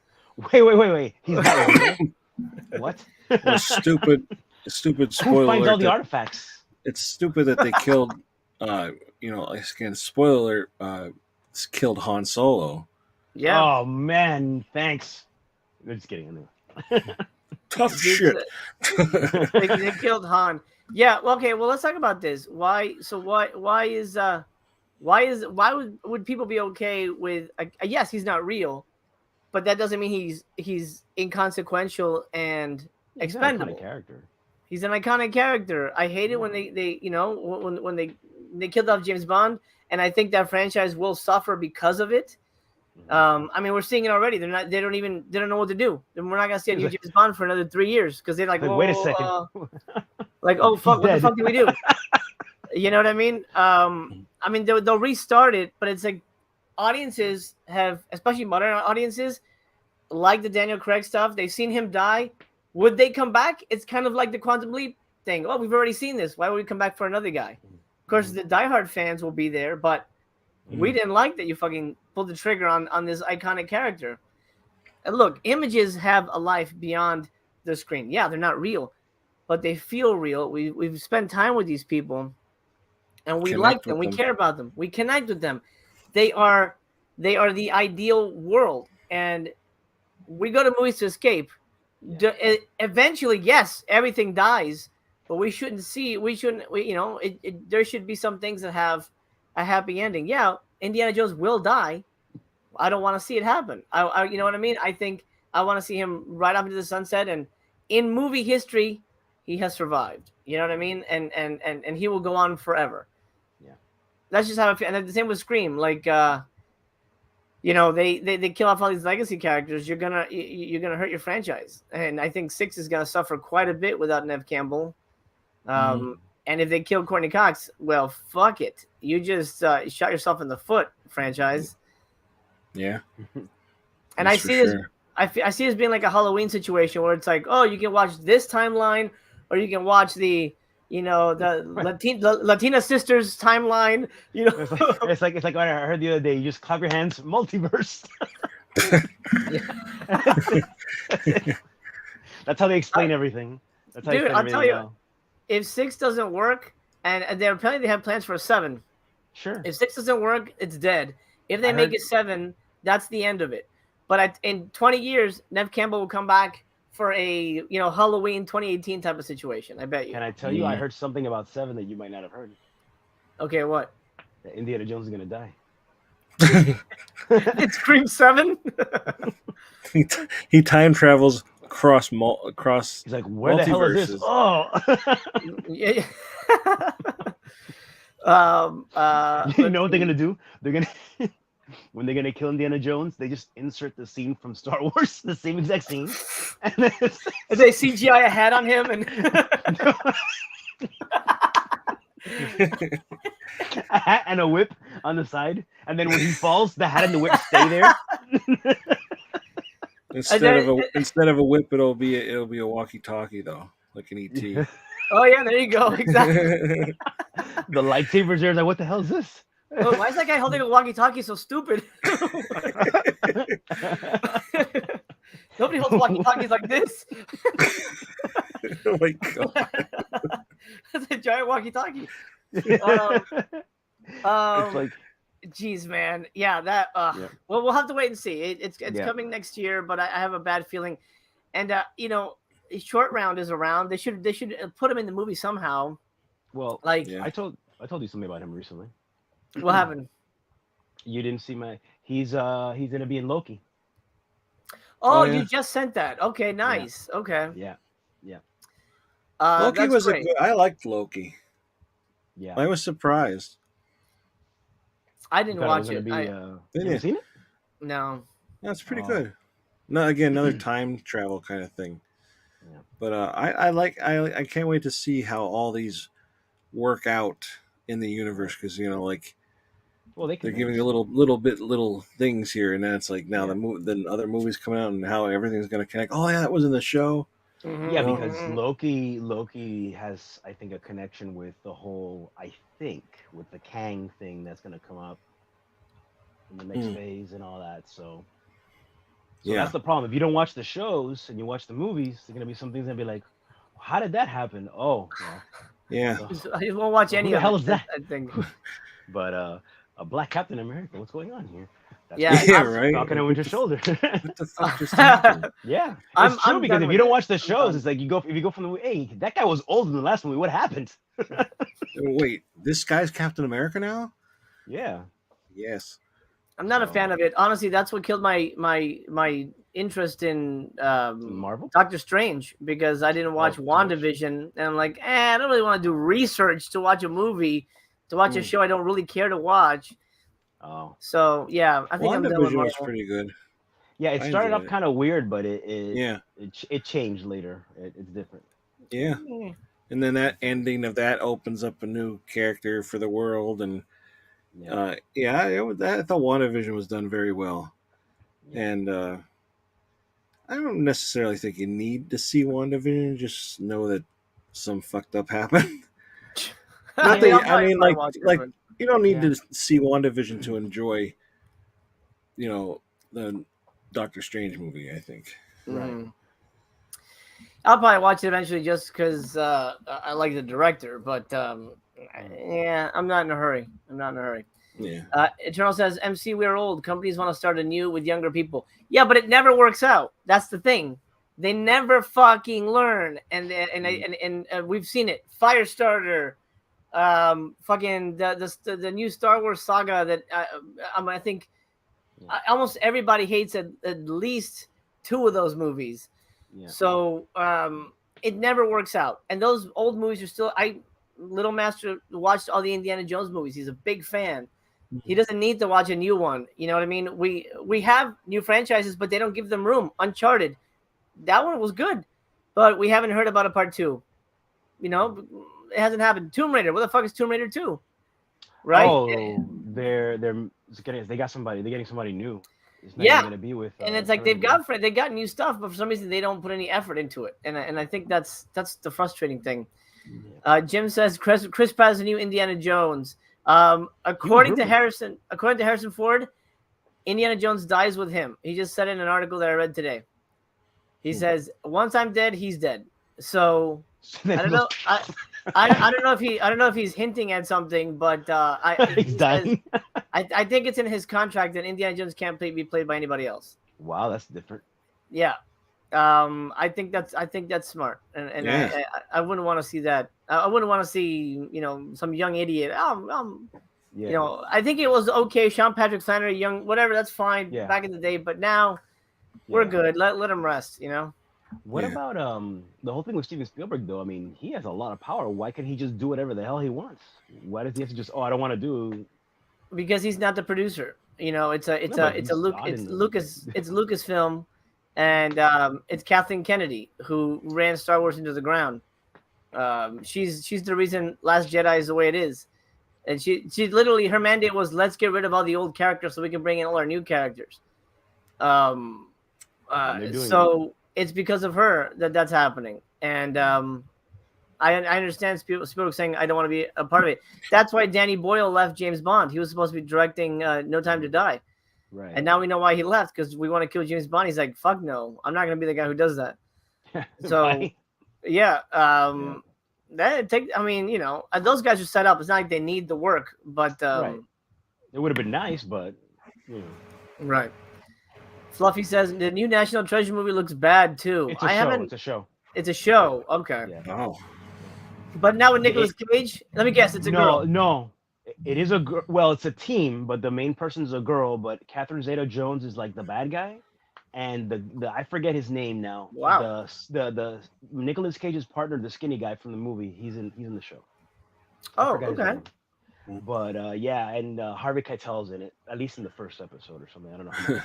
Wait. He's not real. What? Well, stupid spoiler. Who finds all the artifacts? It's stupid that they killed. Again, spoiler. Killed Han Solo. Yeah. Oh man, thanks. I'm just kidding. Tough shit. They killed Han. Yeah. Okay. Well, let's talk about this. Why would people be okay with? Yes, he's not real, but that doesn't mean he's inconsequential and expendable. He's an iconic character. I hate it when when they killed off James Bond, and I think that franchise will suffer because of it. I mean, we're seeing it already. They don't know what to do. And we're not gonna see a new James Bond for another 3 years because they're like, wait a second. Fuck, what the fuck do we do? You know what I mean? I mean, they'll restart it, but it's like audiences have, especially modern audiences, like the Daniel Craig stuff. They've seen him die. Would they come back? It's kind of like the Quantum Leap thing. Oh, we've already seen this. Why would we come back for another guy? Of course, the diehard fans will be there, but we didn't like that you fucking pulled the trigger on this iconic character. And look, images have a life beyond the screen. Yeah, they're not real, but they feel real. We've spent time with these people, and we like them. We care about them. We connect with them. They are the ideal world, and we go to movies to escape. Eventually, yes, everything dies, but we shouldn't. There should be some things that have a happy ending. Yeah, Indiana Jones will die. I don't want to see it happen. You know what I mean? I think I want to see him right off into the sunset, and in movie history, he has survived. You know what I mean? And he will go on forever. Yeah, that's just how I feel. And the same with Scream. Like, they kill off all these legacy characters. You're gonna hurt your franchise, and I think 6 is gonna suffer quite a bit without Nev Campbell. And if they kill Courtney Cox, well, fuck it. You just shot yourself in the foot, franchise. Yeah. And I see this. I see this being like a Halloween situation where it's like, oh, you can watch this timeline, or you can watch the Latina sisters timeline. It's like what I heard the other day. You just clap your hands, multiverse. That's how they explain everything. That's how I'll tell you, if 6 doesn't work, and apparently they have plans for 7. Sure. If 6 doesn't work, it's dead. If they make it 7, that's the end of it. But in 20 years, Nev Campbell will come back for a Halloween 2018 type of situation. I bet you. Can I tell you? I heard something about 7 that you might not have heard. Okay, what? That Indiana Jones is gonna die. It's Scream 7. He time travels across. He's like, where the hell is this? Oh. Yeah. You know what they're gonna do? They're gonna when they're gonna kill Indiana Jones, they just insert the scene from Star Wars, the same exact scene, and then they CGI a hat on him and a hat and a whip on the side, and then when he falls, the hat and the whip stay there. Instead of a whip, it'll be a walkie-talkie though, like an ET. Oh yeah, there you go. Exactly. The lightsabers there, like, what the hell is this? Oh, why is that guy holding a walkie-talkie so stupid? Nobody holds walkie-talkies like this. Oh my god. That's a giant walkie-talkie. It's like, geez, man. Yeah, that. Yeah. Well, we'll have to wait and see. It's coming next year, but I have a bad feeling. And Short Round is around. They should put him in the movie somehow. Well, like I told you something about him recently. What happened? You didn't see he's gonna be in Loki. Oh, you just sent that. Okay, nice. Yeah. Okay. Yeah. Loki was great. I liked Loki. Yeah. I was surprised. I didn't watch it. You haven't seen it? No. That's pretty good. No, again, another time travel kind of thing. Yeah. But I can't wait to see how all these work out in the universe, because well, they're giving you little things here, and then it's like now then other movies coming out and how everything's going to connect. Oh yeah, that was in the show. Mm-hmm. Yeah, because Loki has, I think, a connection with the whole, with the Kang thing that's going to come up in the next phase and all that. So that's the problem. If you don't watch the shows and you watch the movies, there's going to be some things that be like, how did that happen? Oh, well. Yeah. I just won't watch any Who the of hell it, is that? I think. But a Black Captain America, what's going on here? That's right. Falcon and Winter Shoulder. What the fuck just happened? Yeah, it's true, because if you don't watch the shows, it's like if you go from the hey, that guy was old in the last movie. What happened? Wait, this guy's Captain America now? Yeah. Yes. I'm not a fan of it. Honestly, that's what killed my interest in Marvel, Doctor Strange, because I didn't watch WandaVision, and I'm like, I don't really want to do research to watch a movie, to watch a show I don't really care to watch. Oh. So yeah, I think WandaVision was pretty good. Yeah, it started off kind of weird, but it changed later. It's different. Yeah. And then that ending of that opens up a new character for the world, and I thought WandaVision was done very well. Yeah. And I don't necessarily think you need to see WandaVision, just know that some fucked up happened. Not that, I mean, like you don't need to see WandaVision to enjoy, the Doctor Strange movie, I think. Right. I'll probably watch it eventually just because I like the director. But yeah, I'm not in a hurry. Yeah. Eternal says, MC, we're old. Companies want to start anew with younger people. Yeah, but it never works out. That's the thing. They never fucking learn. And we've seen it. Firestarter, fucking the new Star Wars saga that I think almost everybody hates at least 2 of those movies. Yeah. So it never works out. And those old movies are still. Little Master watched all the Indiana Jones movies. He's a big fan. He doesn't need to watch a new one. You know what I mean? We have new franchises, but they don't give them room. Uncharted, that one was good, but we haven't heard about a part 2. You know, it hasn't happened. Tomb Raider, what the fuck is Tomb Raider 2? Right? Oh, they got somebody. They're getting somebody new. It's not yeah, going to be with. And it's like they got new stuff, but for some reason they don't put any effort into it. And I think that's the frustrating thing. Jim says Chris Pratt is the new Indiana Jones. According to Harrison Ford, Indiana Jones dies with him. He just said in an article that I read today. He says, "Once I'm dead, he's dead." So I don't know. I don't know if he's hinting at something, but he's dying. I think it's in his contract that Indiana Jones can't be played by anybody else. Wow, that's different. Yeah. I think that's smart, and yeah. I wouldn't want to see that. I wouldn't want to see some young idiot. I think it was okay. Sean Patrick Flannery, young, whatever, that's fine back in the day, but now we're good. Let him rest. What about the whole thing with Steven Spielberg though? I mean, he has a lot of power. Why can't he just do whatever the hell he wants? Why does he have to just I don't want to do? Because he's not the producer. It's Lucasfilm. And it's Kathleen Kennedy who ran Star Wars into the ground. She's the reason Last Jedi is the way it is. And she literally, her mandate was, let's get rid of all the old characters so we can bring in all our new characters. So it's because of her that's happening. And I understand Spielberg saying, I don't want to be a part of it. That's why Danny Boyle left James Bond. He was supposed to be directing No Time to Die. Right. And now we know why he left, because we want to kill James Bond. He's like, fuck no, I'm not going to be the guy who does that. So, right. Yeah. Those guys are set up. It's not like they need the work, but right. It would have been nice, but right. Fluffy says the new National Treasure movie looks bad too. It's a show. It's a show. Okay. Yeah. Oh. But now with Nicolas Cage, let me guess, it's a girl. No. It is a girl. Well, it's a team, but the main person's a girl. But Catherine Zeta-Jones is like the bad guy, and the I forget his name now. Wow. The Nicolas Cage's partner, the skinny guy from the movie, he's in the show. Oh, okay. But and Harvey Keitel's in it, at least in the first episode or something. I don't know how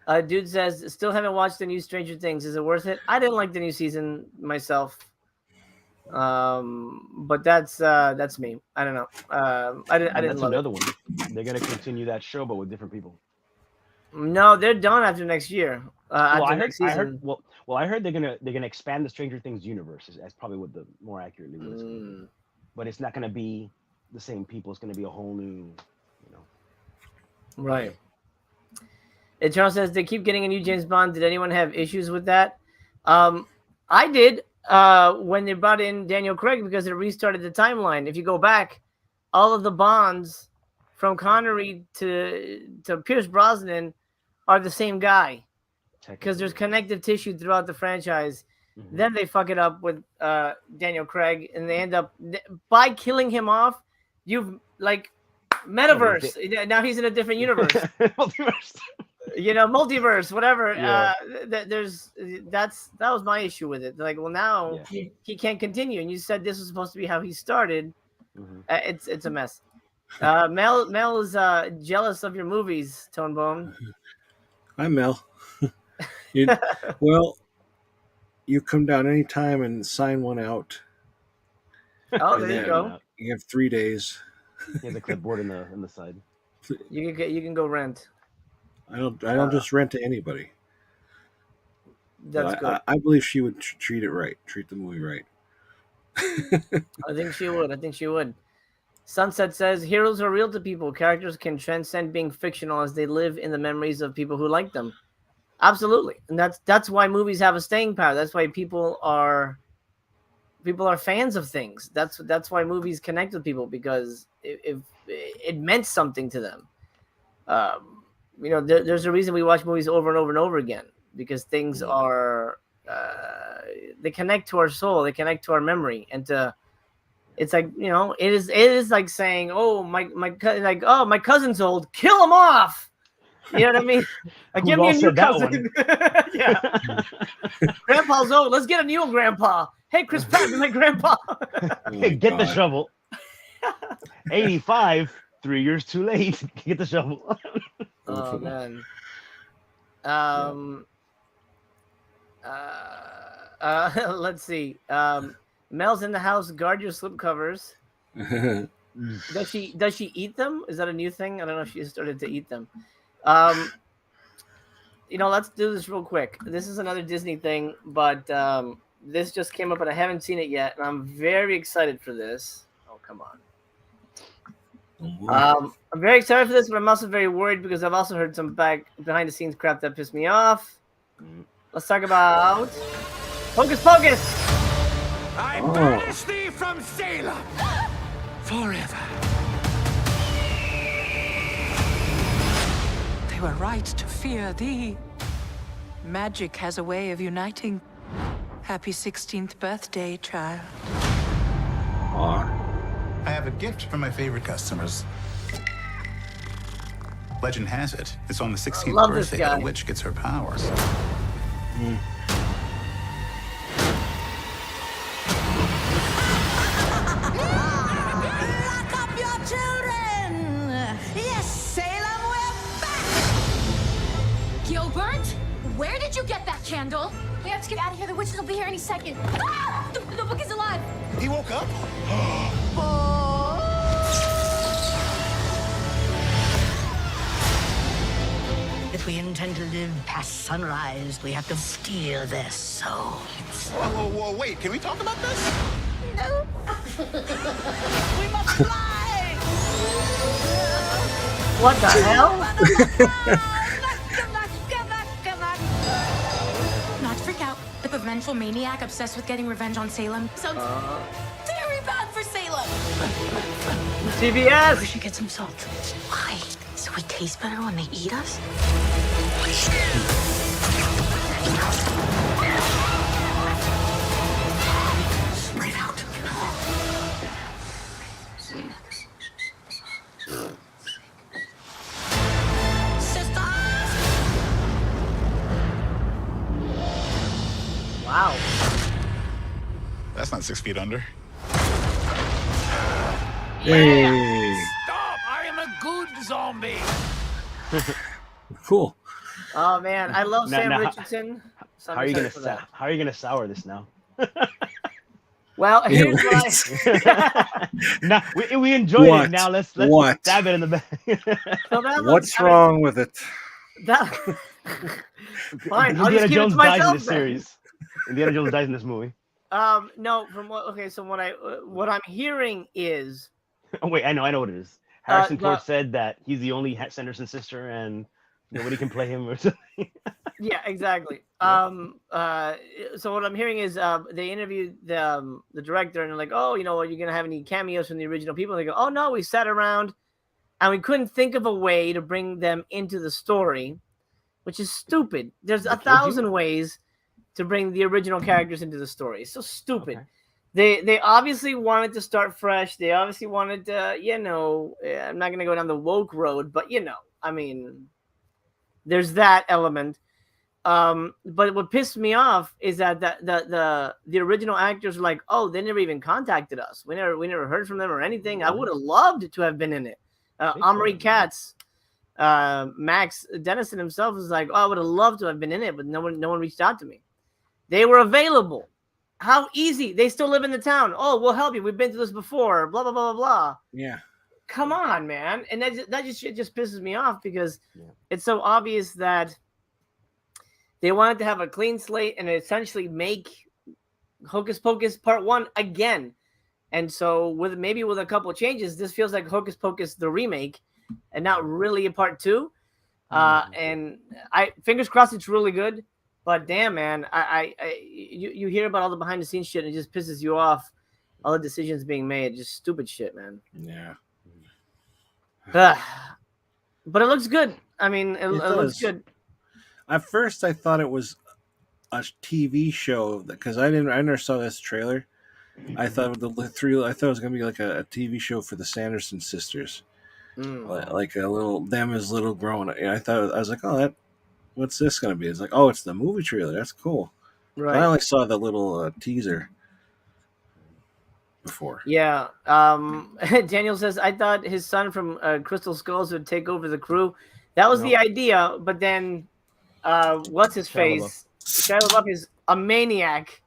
much. Dude says still haven't watched the new Stranger Things. Is it worth it? I didn't like the new season myself. But that's me. I don't know. I didn't love another one. They're gonna continue that show, but with different people. No, they're done after next year. I heard they're gonna expand the Stranger Things universe. That's probably what the more accurately was. But it's not gonna be the same people. It's gonna be a whole new, Right. And Charles says they keep getting a new James Bond. Did anyone have issues with that? I did. When they brought in Daniel Craig, because it restarted the timeline. If you go back, all of the Bonds from Connery to Pierce Brosnan are the same guy, because there's connective tissue throughout the franchise. Mm-hmm. Then they fuck it up with Daniel Craig, and they end up by killing him off. You've like metaverse. Now he's in a different universe. Multiverse. Multiverse, whatever. Yeah. That was my issue with it. Like, well, now he can't continue, and you said this was supposed to be how he started. Mm-hmm. It's a mess. Mel is jealous of your movies, Tonebone. Hi, Mel. You come down anytime and sign one out. Oh, there you go. You have 3 days. He has a clipboard in the side. You can go rent. I don't just rent to anybody. That's good. I believe she would treat it right. Treat the movie right. I think she would. Sunset says heroes are real to people. Characters can transcend being fictional as they live in the memories of people who like them. Absolutely, and that's why movies have a staying power. That's why people are fans of things. That's why movies connect with people, because if it meant something to them. There's a reason we watch movies over and over and over again, because things are they connect to our soul, they connect to our memory, and it's like, it is like saying, oh, my cousin's old, kill him off. You know what I mean? Give me a new cousin. Yeah. Grandpa's old. Let's get a new grandpa. Hey, Chris Pratt, my grandpa. Hey, get the shovel. 85, 3 years too late. Get the shovel. Oh man. Let's see. Mel's in the house. Guard your slipcovers. Does she eat them? Is that a new thing? I don't know if she started to eat them. Let's do this real quick. This is another Disney thing, but this just came up and I haven't seen it yet, and I'm very excited for this. Oh, come on. I'm very excited for this, but I'm also very worried because I've also heard some behind the scenes crap that pissed me off. Let's talk about Hocus Pocus. I banish thee from Salem forever. They were right to fear thee. Magic has a way of uniting. Happy 16th birthday, child. I have a gift for my favorite customers. Legend has it, it's on the 16th birthday that a witch gets her powers. Lock up your children! Yes, Salem, we're back! Gilbert, where did you get that candle? We have to get out of here. The witches will be here any second. Ah! The book is alive. He woke up? If we intend to live past sunrise, we have to steal their souls. Whoa, wait, can we talk about this? No. We must fly! What the hell? Not to freak out. The vengeful maniac obsessed with getting revenge on Salem. Sounds very bad for Salem. CBS! We should get some salt. Why? So we taste better when they eat us? Spread out. Wow. That's not 6 feet under. Hey. Stop! I am a good zombie. Cool. Oh man, I love Sam Now, Richardson. So how are you gonna sour this now? Well, here's what I... Now, we enjoyed it. Now let's stab it in the back. So What's wrong with it? That... Fine, I'll Indiana just keep Jones it to dies in myself this then. series. Indiana Jones dies in this movie. No, from what? Okay, so what I'm hearing is. Oh wait, I know what it is. Harrison Ford said that he's the only Sanderson sister, and nobody can play him or something. Yeah, exactly. So what I'm hearing is they interviewed the director, and they're like, "Oh, are you gonna have any cameos from the original people?" And they go, "Oh no, we sat around, and we couldn't think of a way to bring them into the story, which is stupid. There's 1,000 ways to bring the original characters into the story. It's so stupid." Okay. They obviously wanted to start fresh. They obviously wanted to, I'm not gonna go down the woke road, but I mean, there's that element. But what pissed me off is that the original actors were like, "Oh, they never even contacted us. We never heard from them or anything." I would have loved to have been in it. Omri Katz, Max Dennison himself was like, "Oh, I would have loved to have been in it, but no one reached out to me." They were available. How easy. They still live in the town. "Oh, we'll help you. We've been through this before. Blah blah blah blah blah." Yeah. Come on, man. And that just pisses me off because it's so obvious that they wanted to have a clean slate and essentially make Hocus Pocus Part 1 again. And so with a couple of changes, this feels like Hocus Pocus the remake and not really a Part 2. And I fingers crossed it's really good. But damn, man, you hear about all the behind the scenes shit and it just pisses you off. All the decisions being made, just stupid shit, man. Yeah. But it looks good. I mean, it looks good. At first, I thought it was a TV show because I never saw this trailer. I thought I thought it was gonna be like a TV show for the Sanderson sisters, like a little them as little grown. I was like, oh, what's this gonna be? It's like, oh, it's the movie trailer. That's cool. Right. I only saw the little teaser before. Yeah. Daniel says, I thought his son from Crystal Skulls would take over the crew. That was the idea, but then what's his face? Shia LaBeouf is a maniac,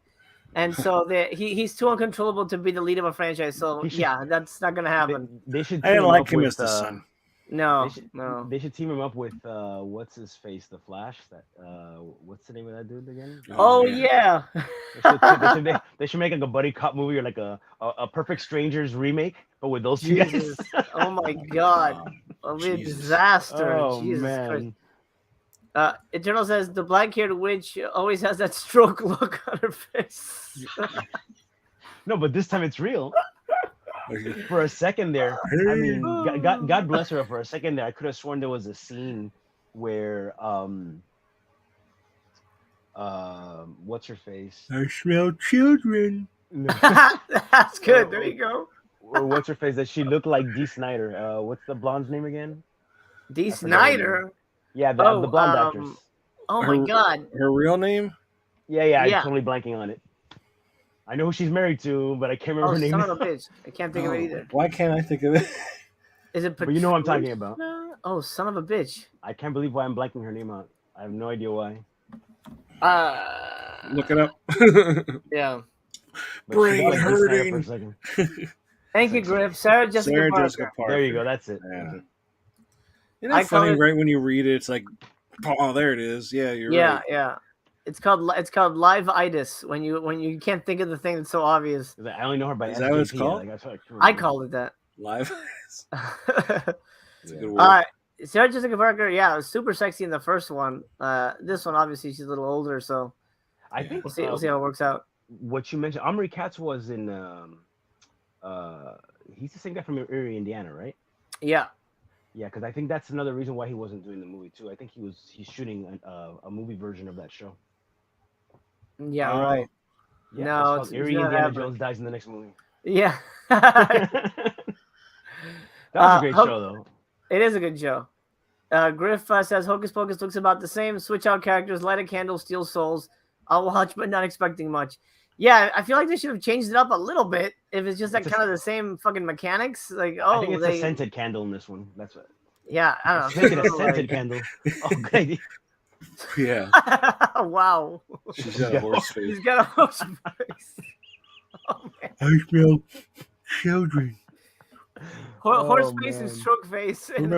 and so he's too uncontrollable to be the lead of a franchise. So yeah, that's not gonna happen. They should. I didn't like him as the son. No, They should team him up with what's his face, the Flash. That what's the name of that dude again? Oh yeah. They should make like a buddy cop movie or like a Perfect Strangers remake, but with those two guys. Oh my god, it'll be a disaster. Oh Jesus man. Christ. Eternal says the black-haired witch always has that stroke look on her face. No, but this time it's real. For a second there, I mean, God bless her. For a second there, I could have sworn there was a scene where what's her face? I smell children. That's good. There you go. Or what's her face? That she looked like Dee Snider. What's the blonde's name again? Dee Snider. Yeah, the blonde actress. Oh my god. Her real name? Yeah. I'm totally blanking on it. I know who she's married to, but I can't remember her name. Son of a bitch. I can't think of it either. Why can't I think of it? Is it? But you know what I'm talking about. Oh, son of a bitch. I can't believe why I'm blanking her name out. I have no idea why. Look it up. Yeah. Brain hurting. Thank you, Griff. Sarah Jessica Parker. There you go. That's it. Yeah. Isn't that funny? Right when you read it, it's like, oh, there it is. Yeah, you're right. Yeah. It's called live-itis when you can't think of the thing that's so obvious. I only know her by Is that what it's called? I called it that. Live. That's a good word. Sarah Jessica Parker, yeah, was super sexy in the first one. This one, obviously, she's a little older, so I think we'll see how it works out. What you mentioned, Omri Katz was in. He's the same guy from Erie, Indiana, right? Yeah. Yeah, because I think that's another reason why he wasn't doing the movie too. I think he's shooting a movie version of that show. Yeah, right. Yeah, no, it's Erie Indiana Jones dies in the next movie. Yeah. That was a great show, though. It is a good show. Griff says Hocus Pocus looks about the same. Switch out characters, light a candle, steal souls. I'll watch, but not expecting much. Yeah, I feel like they should have changed it up a little bit. If it's just kind of the same fucking mechanics, like I think it's a scented candle in this one. That's what. Yeah, I don't know. Make it a scented candle. Oh, good idea. Yeah. Wow. She's got a horse face. She's got a horse face. Oh, man. I smell children. Horse face and stroke face and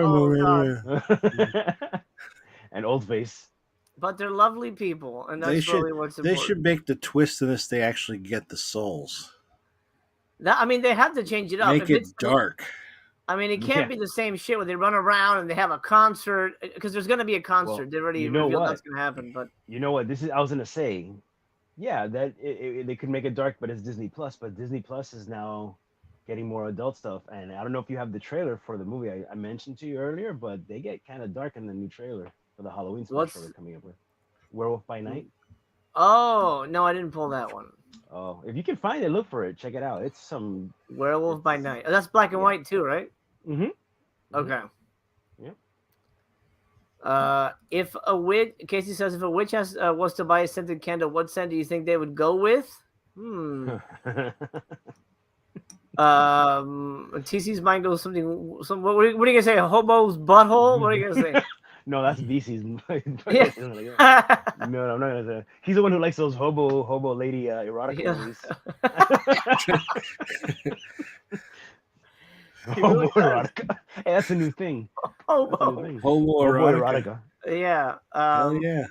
and old face. But they're lovely people, and that's really what's important. They should make the twist in this. They actually get the souls. I mean, they have to change it up. Make it dark. I mean, it can't be the same shit where they run around and they have a concert, because there's going to be a concert. Well, they already revealed that's going to happen. But you know what? I was going to say, yeah, that they could make it dark, but it's Disney Plus. But Disney Plus is now getting more adult stuff, and I don't know if you have the trailer for the movie I mentioned to you earlier, but they get kind of dark in the new trailer for the Halloween special they're coming up with. Werewolf by Night. Oh no, I didn't pull that one. Oh, if you can find it, look for it. Check it out. It's some Werewolf by Night. Oh, that's black and white too, right? Mm-hmm. Okay. Yeah. If a witch, Casey says, if a witch was to buy a scented candle, what scent do you think they would go with? TC's mind goes something. What are you gonna say? A hobo's butthole? What are you gonna say? No, that's VC's. No, I'm not gonna say. He's the one who likes those hobo lady erotica movies. Hobo erotica. Hey, that's a new thing. Hobo erotica. Yeah. Hell yeah.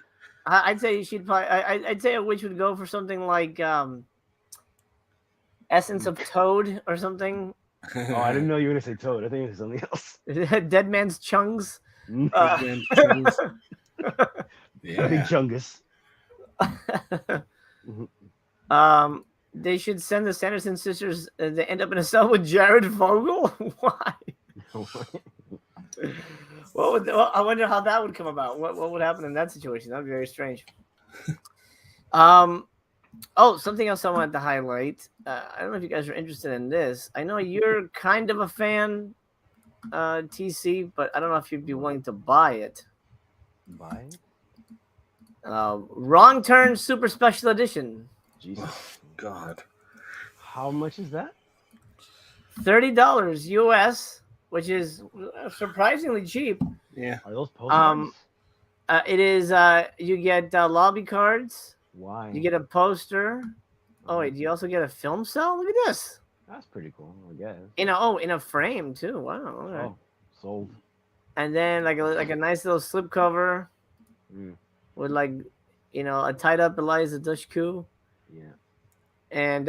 I'd say she'd probably. I'd say a witch would go for something like Essence of Toad or something. Oh, I didn't know you were gonna say Toad. I think it was something else. Dead Man's Chungs. Big Chungus. Yeah. Big Chungus. They should send the Sanderson sisters. They end up in a cell with Jared Vogel. Why? I wonder how that would come about. What would happen in that situation? That'd be very strange. Oh, something else I wanted to highlight. I don't know if you guys are interested in this. I know you're kind of a fan, TC, but I don't know if you'd be willing to buy it. Buy it? Wrong Turn Super Special Edition. Jesus. Oh, God. How much is that? $30 US, which is surprisingly cheap. Yeah. Are those postcards? It is. You get lobby cards. Why? You get a poster. Oh wait, do you also get a film cell? Look at this. That's pretty cool, I guess. In a frame too. Wow. Okay. Oh, sold. And then like a nice little slipcover with like a tied up Eliza Dushku. Yeah. And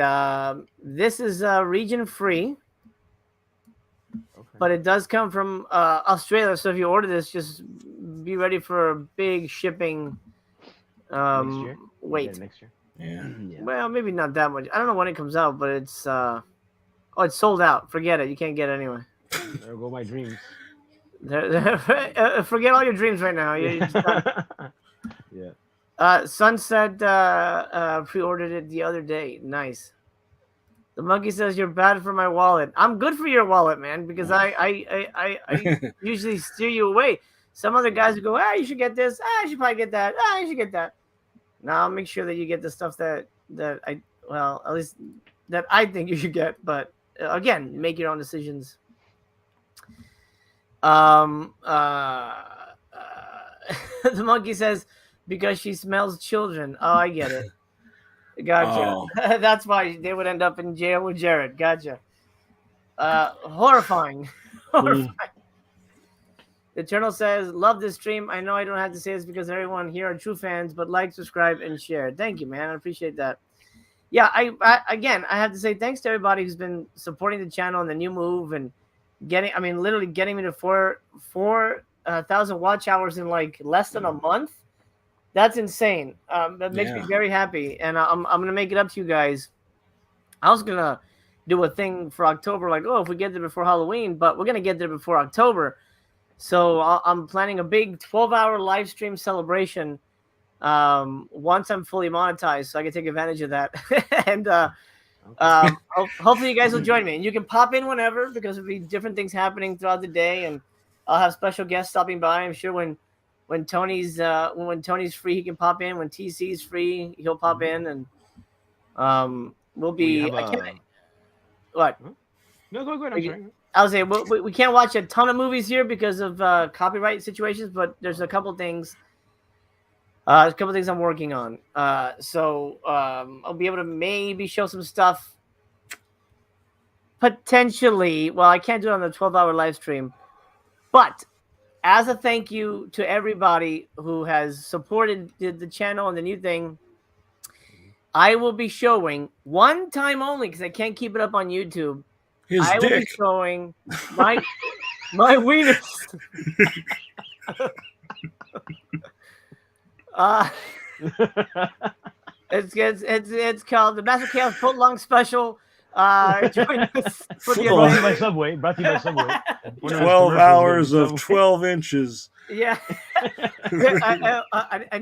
this is region free. Okay. But it does come from Australia, so if you order this, just be ready for a big shipping Next year? wait. Next year. Yeah. Well, maybe not that much. I don't know when it comes out, but it's it's sold out. Forget it. You can't get it anyway. There go my dreams. Forget all your dreams right now. You're just done. Yeah. Sunset pre-ordered it the other day. Nice. The monkey says you're bad for my wallet. I'm good for your wallet, man, because I usually steer you away. Some other guys would go, you should get this. You should probably get that. You should get that. Now I'll make sure that you get the stuff that at least that I think you should get. But again, make your own decisions. The monkey says because she smells children. Oh, I get it. Gotcha. Oh. That's why they would end up in jail with Jared. Gotcha. Horrifying. Horrifying. The Eternal says, love this stream. I know I don't have to say this because everyone here are true fans, but like, subscribe, and share. Thank you, man. I appreciate that. Yeah, I have to say thanks to everybody who's been supporting the channel and the new move and literally getting me to 4,000 watch hours in like less than a month. That's insane. That makes me very happy, and I'm gonna make it up to you guys. I was gonna do a thing for October, like, if we get there before Halloween, but we're gonna get there before October. So I'm planning a big 12-hour live stream celebration once I'm fully monetized, so I can take advantage of that. And hopefully you guys will join me. And you can pop in whenever because there'll be different things happening throughout the day, and I'll have special guests stopping by. I'm sure when Tony's free, he can pop in. When TC's free, he'll pop in, and we'll be. What? No, go ahead. I'm sorry. I was saying we can't watch a ton of movies here because of copyright situations, but there's a couple things. A couple things I'm working on. So I'll be able to maybe show some stuff. Potentially, well, I can't do it on the 12-hour live stream, but as a thank you to everybody who has supported the channel and the new thing, I will be showing one time only because I can't keep it up on YouTube. I will be showing my wieners. It's called the Master Chaos Foot Long Special. Join us for the brought to you by Subway. 12 hours of 12 inches. Yeah.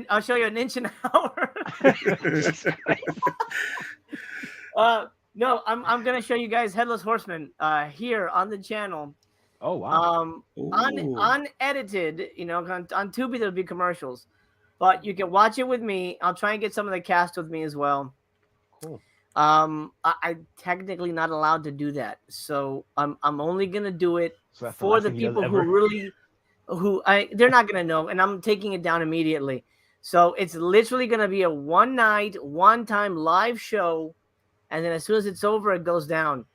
I'll show you an inch an hour. No, I'm gonna show you guys Headless Horseman here on the channel. Oh wow. Unedited, on Tubi there'll be commercials. But you can watch it with me. I'll try and get some of the cast with me as well. Cool. I'm technically not allowed to do that. So I'm only gonna do it for the people they're not gonna know, and I'm taking it down immediately. So it's literally gonna be a one night, one time live show. And then as soon as it's over, it goes down.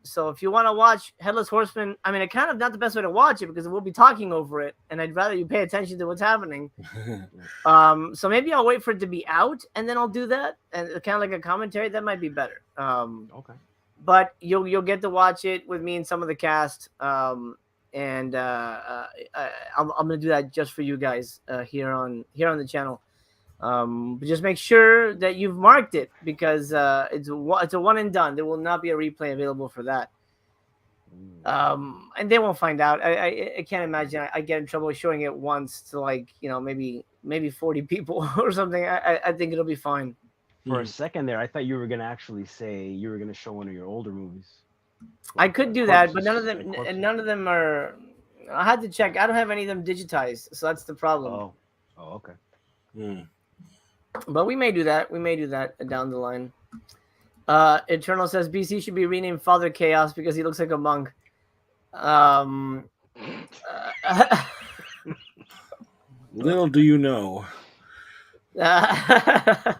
So if you want to watch Headless Horseman, it's kind of not the best way to watch it because we'll be talking over it, and I'd rather you pay attention to what's happening. So maybe I'll wait for it to be out, and then I'll do that, and kind of like a commentary. That might be better. Okay. But you'll get to watch it with me and some of the cast. and I'm gonna do that just for you guys here on the channel. But just make sure that you've marked it because it's a one and done. There will not be a replay available for that. And they won't find out. I can't imagine I get in trouble showing it once to like maybe 40 people or something. I think it'll be fine. For a second there, I thought you were gonna actually say you were gonna show one of your older movies. I could do that, but none of them are. I had to check. I don't have any of them digitized, so that's the problem. Oh, okay. But we may do that. We may do that down the line. Eternal says BC should be renamed Father Chaos because he looks like a monk. Little do you know. Yeah,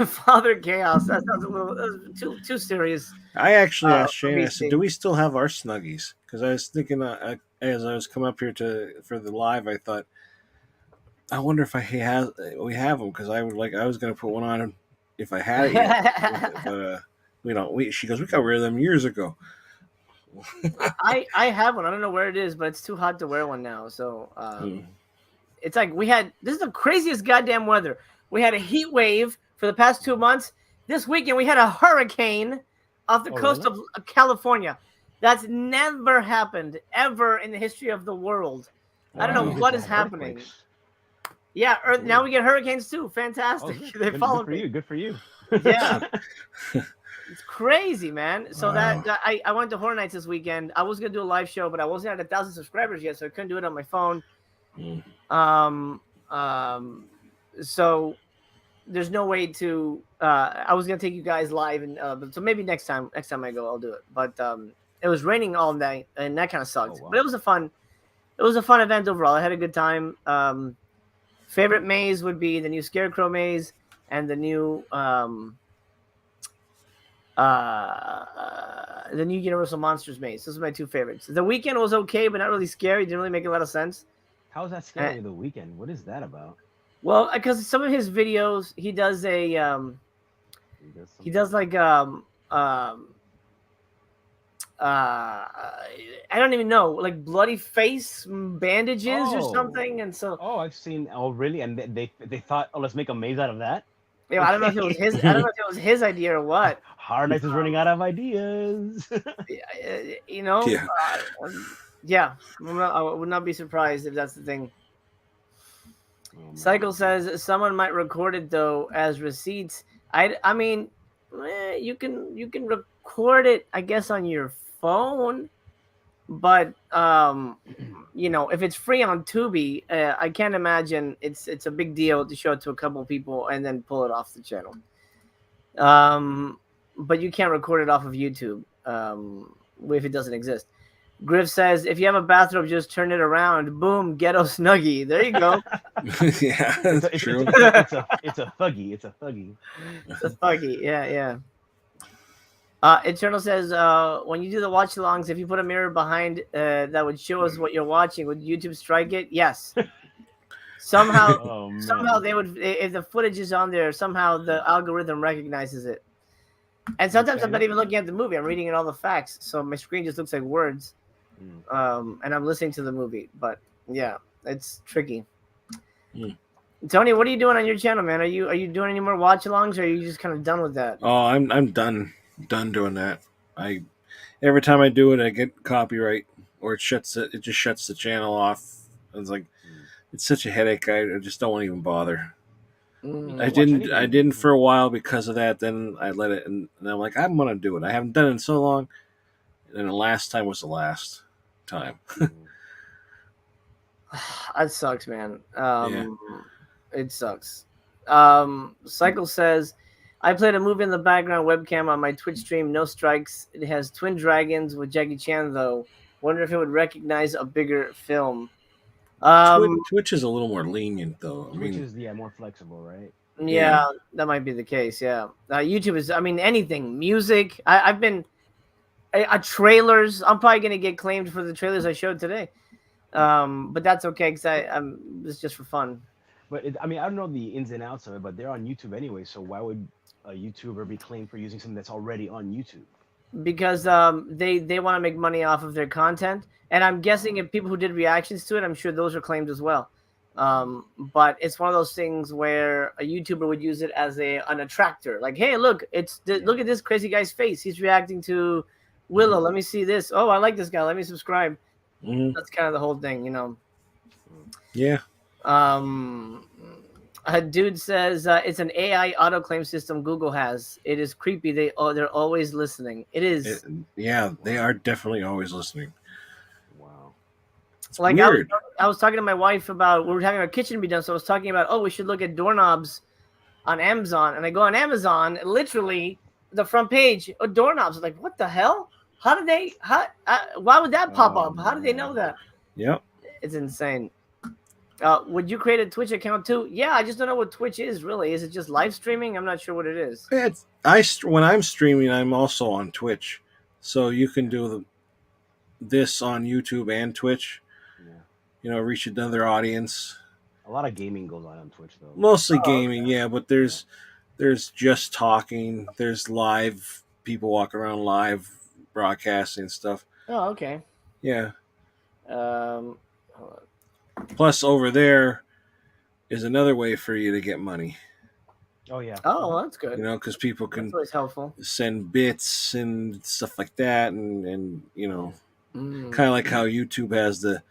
Father Chaos. That sounds a little too serious. I actually asked Shane. I said, "Do we still have our Snuggies?" Because I was thinking, as I was coming up here for the live, I thought, I wonder if we have them because I was going to put one on if I had it yet. But we don't. She goes, "We got rid of them years ago." I have one. I don't know where it is, but it's too hot to wear one now. So it's like this is the craziest goddamn weather. We had a heat wave for the past 2 months. This weekend we had a hurricane off the coast of California. That's never happened ever in the history of the world. Wow. I don't know what is happening. Yeah, now we get hurricanes too. Fantastic. They follow me. Good for you. Yeah. It's crazy, man. So I went to Horror Nights this weekend. I was gonna do a live show, but I wasn't at 1,000 subscribers yet, so I couldn't do it on my phone. So there's no way to. I was gonna take you guys live, and so maybe next time I go, I'll do it. But it was raining all night, and that kind of sucked. But it was a fun event overall. I had a good time. Favorite maze would be the new Scarecrow maze and the new Universal Monsters maze. Those are my two favorites. The Weekend was okay, but not really scary. Didn't really make a lot of sense. How is that scary? The Weekend? What is that about? Well, because some of his videos, he does like I don't even know, like bloody face bandages or something, and so. Oh, I've seen. Oh, really? And they thought, oh, let's make a maze out of that. Yeah, I don't know if it was his. I don't know if it was his idea or what. Horror Nights is running out of ideas. Yeah. Yeah, I would not be surprised if that's the thing. Cycle says someone might record it though as receipts. I mean, you can record it, I guess, on your phone, but if it's free on Tubi, I can't imagine it's a big deal to show it to a couple people and then pull it off the channel. But you can't record it off of YouTube if it doesn't exist. Griff says, if you have a bathrobe, just turn it around. Boom, ghetto snuggie. There you go. Yeah, that's true. It's a thuggy. It's a thuggy. It's a thuggy. Yeah. Eternal says, when you do the watch alongs, if you put a mirror behind that would show us what you're watching, would YouTube strike it? Yes. Somehow they would, if the footage is on there, somehow the algorithm recognizes it. And sometimes I'm not even looking at the movie. I'm reading all the facts. So my screen just looks like words. And I'm listening to the movie. But yeah, it's tricky. Tony, what are you doing on your channel, man? Are you doing any more watch alongs, or are you just kind of done with that? Oh, I'm done doing that. Every time I do it, I get copyright, or it just shuts the channel off. It's like it's such a headache. I just don't want to even bother. I didn't for a while because of that. Then I let it, and I'm like, I'm gonna do it. I haven't done it in so long, and the last time was the last time. That sucks, man. It sucks. Cycle says, I played a movie in the background webcam on my Twitch stream. No strikes. It has Twin Dragons with Jackie Chan, though. Wonder if it would recognize a bigger film. Twitch is a little more lenient, though. Twitch is more flexible, right? Yeah, that might be the case. Yeah, YouTube is. I mean, anything, music. I've been trailers. I'm probably gonna get claimed for the trailers I showed today, but that's okay because it's just for fun. But I don't know the ins and outs of it, but they're on YouTube anyway. So why would a YouTuber be claimed for using something that's already on YouTube? because they want to make money off of their content, and I'm guessing if people who did reactions to it, I'm sure those are claimed as well. But it's one of those things where a YouTuber would use it as an attractor. Like, hey, look, look at this crazy guy's face. He's reacting to Willow. Let me see this. Oh, I like this guy. Let me subscribe. That's kind of the whole thing, you know. Yeah. A dude says it's an AI auto claim system Google has. It is creepy. They're always listening. It is. Yeah, they are definitely always listening. Wow. It's like weird. I was talking to my wife about we were having our kitchen be done, so I was talking about we should look at doorknobs on Amazon, and I go on Amazon, and literally the front page of doorknobs. I'm like, what the hell? How did they? Why would that pop up? How did they know that? Yep. It's insane. Would you create a Twitch account too? Yeah, I just don't know what Twitch is really. Is it just live streaming? I'm not sure what it is. When I'm streaming, I'm also on Twitch, so you can do this on YouTube and Twitch. Yeah. You know, reach another audience. A lot of gaming goes on Twitch though. Mostly gaming, yeah, but there's just talking. There's live people walking around live broadcasting stuff. Oh, okay. Yeah. Hold on. Plus, over there is another way for you to get money. Oh yeah. Oh, well, that's good. You know, because people can that's always helpful. Send bits and stuff like that, and you know, kind of like how YouTube has the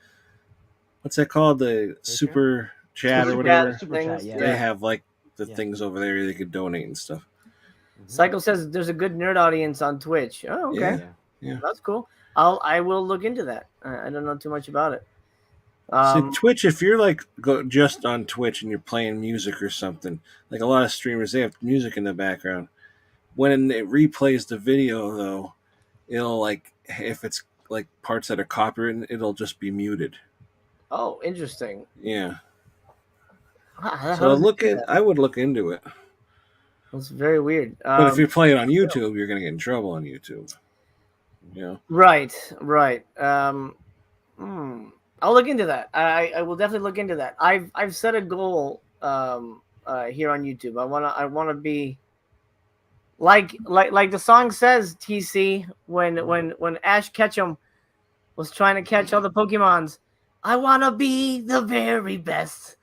what's that called, the super chat or whatever. Super chat, yeah. They have like the things over there they could donate and stuff. Cycle says there's a good nerd audience on Twitch. Oh, okay. Yeah. That's cool. I will look into that. I don't know too much about it. See, Twitch, if you're like just on Twitch and you're playing music or something, like a lot of streamers, they have music in the background. When it replays the video, though, it'll like, if it's like parts that are copyrighted, it'll just be muted. Oh, interesting. Yeah. So I would look into it. That's very weird. But if you play it on YouTube, you're going to get in trouble on YouTube. You know? Right. I'll look into that. I will definitely look into that. I've set a goal here on YouTube. I wanna be like the song says, TC, when Ash Ketchum was trying to catch all the Pokemons. I wanna be the very best.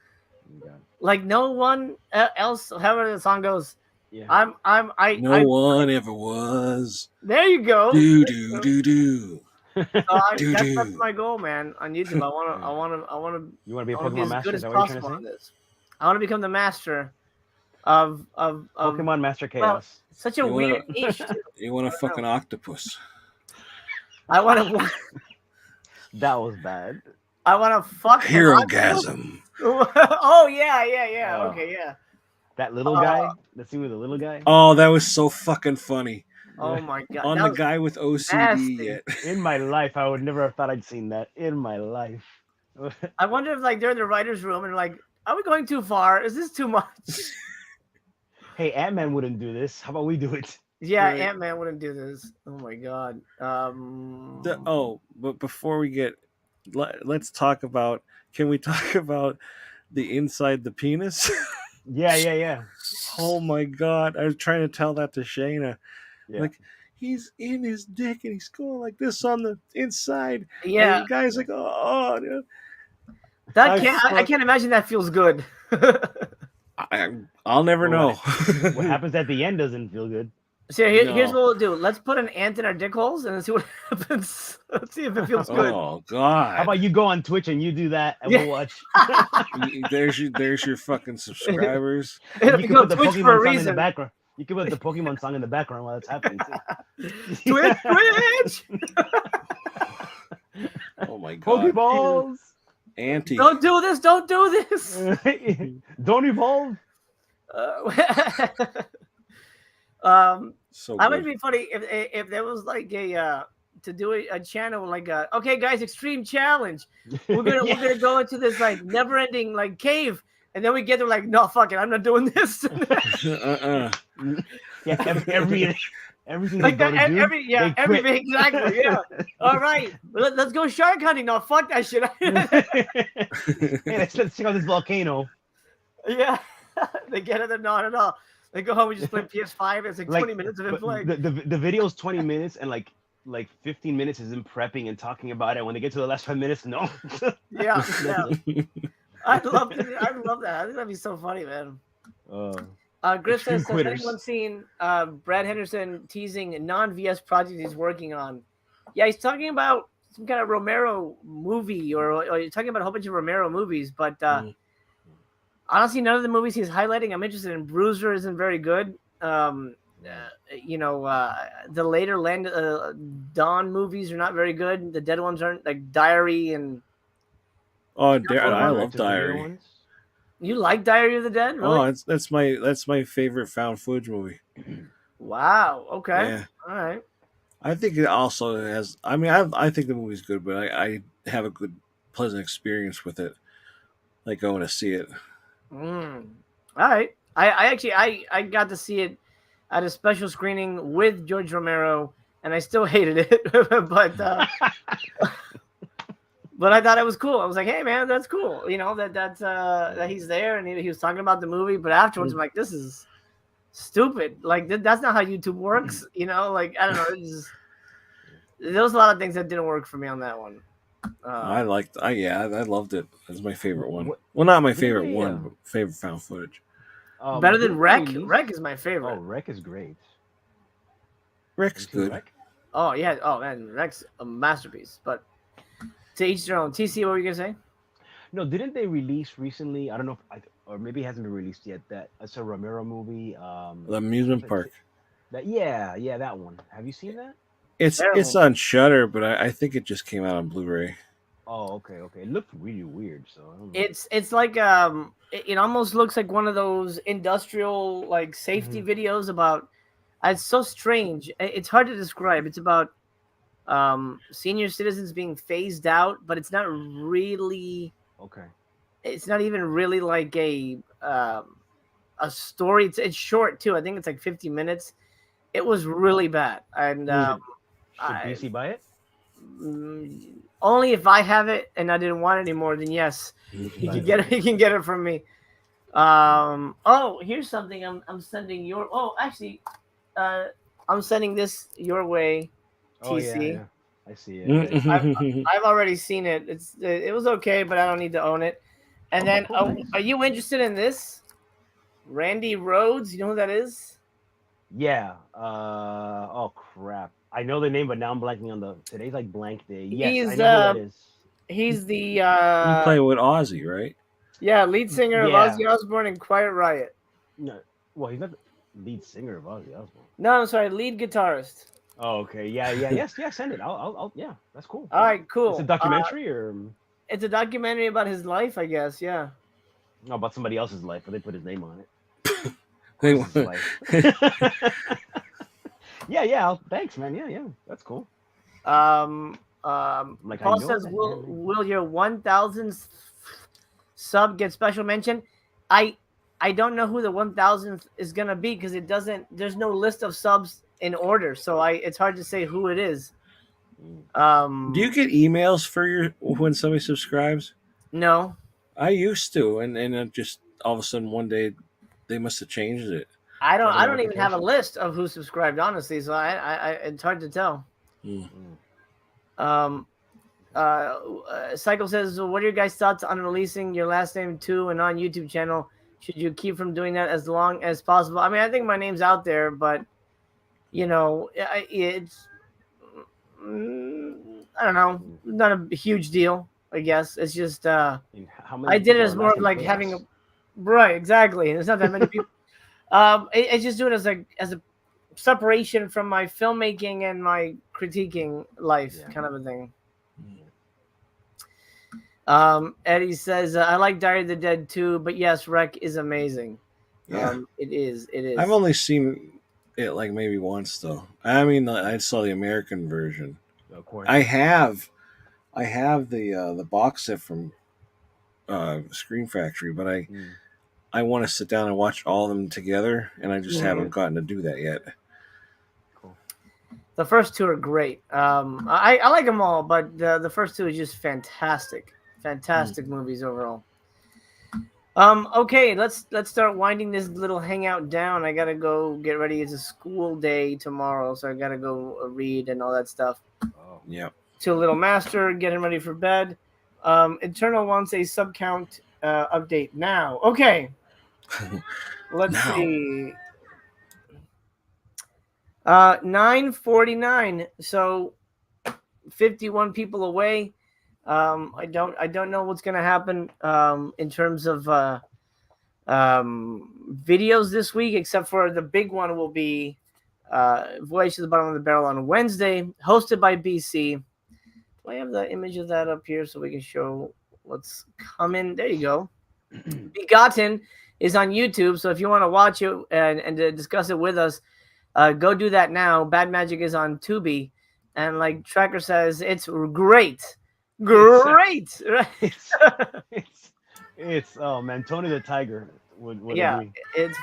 Like no one else, however the song goes. Yeah. No one ever was. There you go. Do. That's my goal, man. On YouTube, I want to. You want to be a Pokemon master? Is that what you're trying to say? I want to become the master of Pokemon Master Chaos. Well, such a weird niche. You want a fucking octopus? I want to. That was bad. I want to fuck Hero-gasm. Oh yeah. Okay, yeah. That little guy. Let's see with the little guy. Oh, that was so fucking funny. Oh my god! On the guy with OCD. Nasty. In my life, I would never have thought I'd seen that. In my life. I wonder if like they're in the writers' room and like, are we going too far? Is this too much? Hey, Ant-Man wouldn't do this. How about we do it? Yeah, Ant-Man wouldn't do this. Oh my god. But before we get, let's talk about. Can we talk about the inside the penis? Yeah. Oh my god! I was trying to tell that to Shayna. Yeah. Like, he's in his dick and he's going like this on the inside. Yeah. And the guy's like, oh, dude. I can't imagine that feels good. I'll never know. What happens at the end doesn't feel good. So here's what we'll do. Let's put an ant in our dick holes and see what happens. Let's see if it feels good. Oh god! How about you go on Twitch and you do that and we'll watch. There's your fucking subscribers. You can put the Pokemon song in the background. You can put the Pokemon song in the background while it's happening too. Twitch! Oh my god! Pokeballs! Auntie. Don't do this! Don't do this! Don't evolve. So that would be funny if there was like a to do a channel like okay guys, extreme challenge. We're gonna go into this like never ending like cave, and then we get there like, no, fuck it, I'm not doing this. Yeah, everything like they go to do, everything exactly. Yeah. All right, let's go shark hunting. No, fuck that shit. Hey, let's check out this volcano. Yeah, they get it. Not at all. They go home and just play PS5. It's like 20 minutes of him but playing. the video's 20 minutes and like 15 minutes is him prepping and talking about it. When they get to the last 5 minutes, no. Yeah, yeah. I'd love that. I think that'd be so funny, man. Griff says, has anyone seen Brad Henderson teasing a non-VS project he's working on? Yeah, he's talking about some kind of Romero movie, or he's talking about a whole bunch of Romero movies, but honestly, none of the movies he's highlighting I'm interested in. Bruiser isn't very good. You know, the later Dawn movies are not very good. The Dead ones aren't, like Diary and... I love Diary. You like Diary of the Dead? Really? Oh, that's my favorite found footage movie. Wow. Okay. Yeah. All right. I think it also has. I mean, I think the movie's good, but I have a good, pleasant experience with it, like going to see it. All right. I actually got to see it at a special screening with George Romero, and I still hated it, but but I thought it was cool. I was like, hey man, that's cool. You know that he's there and he was talking about the movie, but afterwards I'm like, this is stupid. Like that's not how YouTube works. You know, like I don't know. There was a lot of things that didn't work for me on that one. I loved it. That's my favorite one. Well, not my favorite one, but favorite found footage. Better than Wreck. Wreck is my favorite. Oh, Wreck is great. Wreck's good. Wreck? Oh yeah. Oh man, Wreck's a masterpiece. But to each their own. TC, what were you gonna say? No, didn't they release recently? I don't know, or maybe it hasn't been released yet. That it's a Romero movie. The amusement park. That that one. Have you seen that? It's on Shudder, but I think it just came out on Blu-ray. Oh, okay. It looked really weird, so I don't know. It's like it almost looks like one of those industrial like safety videos about. It's so strange. It's hard to describe. It's about senior citizens being phased out, but it's not really okay. It's not even really like a story. It's short too. I think it's like 50 minutes. It was really bad, and should BC buy it? Only if I have it and I didn't want it anymore. Then yes, he can get it. He can get it from me. Oh, here's something I'm sending your. Oh, actually, I'm sending this your way. TC. Yeah. I see it. I've already seen it. It was okay, but I don't need to own it. And then, are you interested in this? Randy Rhodes, you know who that is? Yeah. Oh crap! I know the name, but now I'm blanking on today's like blank day. Yes, I know who that is. He's the you play with Ozzy, right? Yeah, lead singer of Ozzy Osbourne and Quiet Riot. No, well, he's not the lead singer of Ozzy Osbourne. No, I'm sorry, lead guitarist. Oh, okay. Yes, send it. I'll yeah, that's cool. All right, cool. It's a documentary or it's a documentary about his life, I guess, yeah. No, about somebody else's life, but they put his name on it. Yeah, thanks, man. Yeah, that's cool. Paul says, will your 1000th sub get special mention? I don't know who the 1000th is gonna be because there's no list of subs in order, so it's hard to say who it is. Do you get emails for when somebody subscribes? No, I used to, and it just all of a sudden one day they must have changed it. I don't even have a list of who subscribed, honestly, so I it's hard to tell. Cycle says, what are your guys' thoughts on releasing your last name to and on YouTube channel? Should you keep from doing that as long as possible? I mean, I think my name's out there, but you know, it's I don't know, not a huge deal. I guess it's just I did it as more of like having a right, exactly. There's not that many people. I just do it as a separation from my filmmaking and my critiquing life, kind of a thing. Eddie says, I like Diary of the Dead too, but yes, Wreck is amazing. Yeah. It is. I've only seen it like maybe once though. I mean, I saw the American version. I have the box set from Scream Factory, but I want to sit down and watch all of them together, and I just haven't gotten to do that yet. The first two are great. I like them all, but the first two are just fantastic movies overall. Okay, let's start winding this little hangout down. I gotta go get ready. It's a school day tomorrow, so I gotta go read and all that stuff. Yep. To Little Master, get him ready for bed. Eternal wants a sub count update now. Okay, let's see. 9:49. So 51 people away. I don't know what's gonna happen in terms of videos this week, except for the big one will be Voyage to the Bottom of the Barrel on Wednesday, hosted by BC. Do I have the image of that up here so we can show what's coming? There you go. Begotten is on YouTube, so if you want to watch it and to discuss it with us, go do that now. Bad Magic is on Tubi, and like Tracker says, it's great. Great, right? It's oh man, Tony the Tiger would Yeah, agree. it's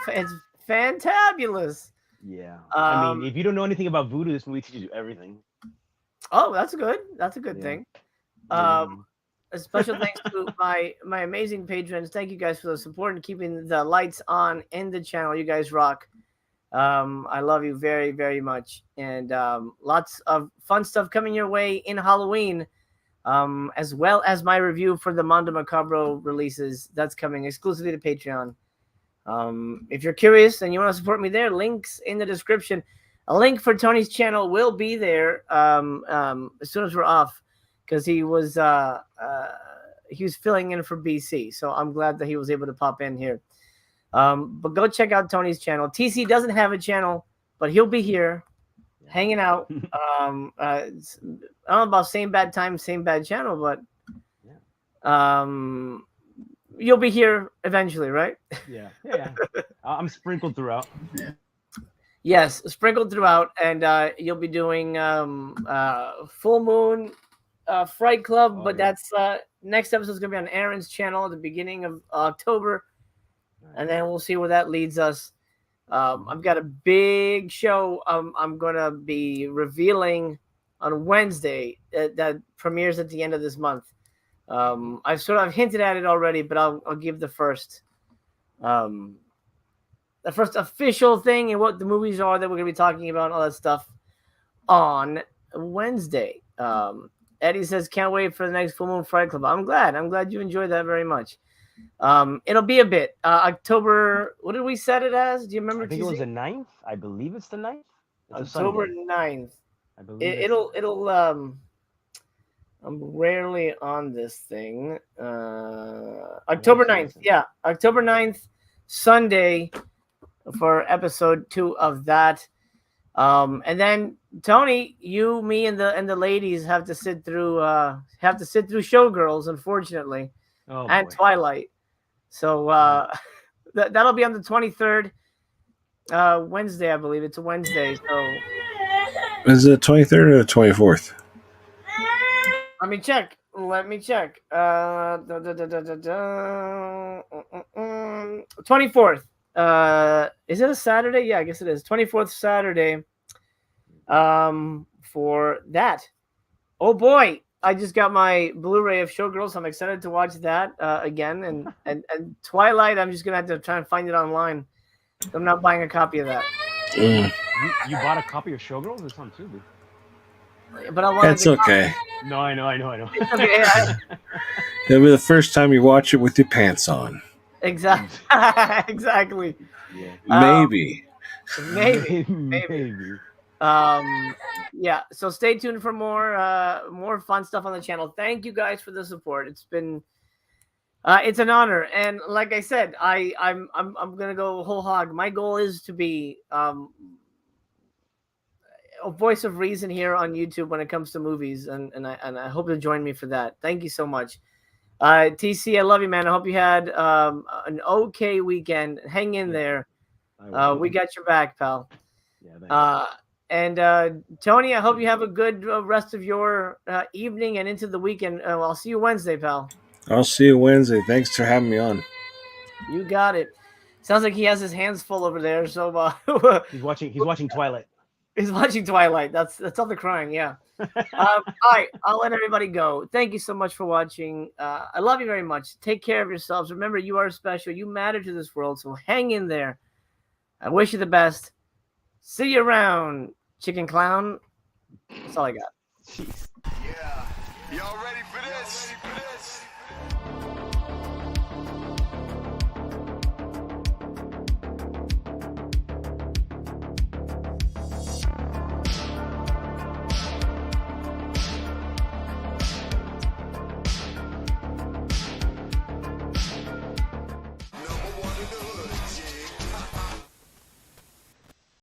fantabulous. Yeah, I mean, if you don't know anything about voodoo, this movie teaches you everything. Oh, that's good. That's a good thing. Yeah. A special thanks to my amazing patrons. Thank you guys for the support and keeping the lights on in the channel. You guys rock. I love you very, very much, and lots of fun stuff coming your way in Halloween. As well as my review for the Mondo Macabro releases. That's coming exclusively to Patreon. If you're curious and you want to support me there, links in the description. A link for Tony's channel will be there as soon as we're off, because he was filling in for BC. So I'm glad that he was able to pop in here. But go check out Tony's channel. TC doesn't have a channel, but he'll be here hanging out. I don't know about same bad time, same bad channel, but you'll be here eventually, right? Yeah. I'm sprinkled throughout. Yes, sprinkled throughout, and you'll be doing Full Moon Fright Club, but that's next episode is gonna be on Aaron's channel at the beginning of October, and then we'll see where that leads us. I've got a big show I'm going to be revealing on Wednesday that premieres at the end of this month. I've sort of hinted at it already, but I'll give the first official thing and what the movies are that we're going to be talking about and all that stuff on Wednesday. Eddie says, can't wait for the next Full Moon Fright Club. I'm glad you enjoyed that very much. It'll be a bit October. What did we set it as? Do you remember? I think it was the 9th. I believe it's the 9th. It's October 9th. I believe It'll I'm rarely on this thing. October 9th. Yeah, October 9th, Sunday, for episode 2 of that. And then Tony, you, me, and the ladies have to sit through Showgirls, unfortunately. Oh, and boy. Twilight. So that'll be on the 23rd, Wednesday, I believe. It's a Wednesday. So is it 23rd or the 24th? let me check. 24th. Is it a Saturday? Yeah, I guess it is. 24th Saturday. For that. Oh boy. I just got my Blu-ray of Showgirls. I'm excited to watch that again. And Twilight, I'm just going to have to try and find it online. I'm not buying a copy of that. You bought a copy of Showgirls? It's on Tubi. But I want It's okay. No, I know. It's okay. It'll be the first time you watch it with your pants on. Exactly. Exactly. Maybe. Maybe. Yeah, so stay tuned for more fun stuff on the channel. Thank you guys for the support. It's been it's an honor, and like I said, I'm gonna go whole hog. My goal is to be a voice of reason here on YouTube when it comes to movies, and I hope you'll join me for that. Thank you so much. TC, I love you, man. I hope you had an okay weekend. Hang in there. We got your back, pal. Yeah, and Tony, I hope you have a good rest of your evening and into the weekend. I'll see you Wednesday, pal. I'll see you Wednesday. Thanks for having me on. You got it. Sounds like he has his hands full over there. So he's watching Twilight. He's watching Twilight. That's all the crying. Yeah. All right, I'll let everybody go. Thank you so much for watching. I love you very much. Take care of yourselves. Remember, you are special. You matter to this world, so hang in there. I wish you the best. See you around, chicken clown. That's all I got. Yeah. Y'all ready for this?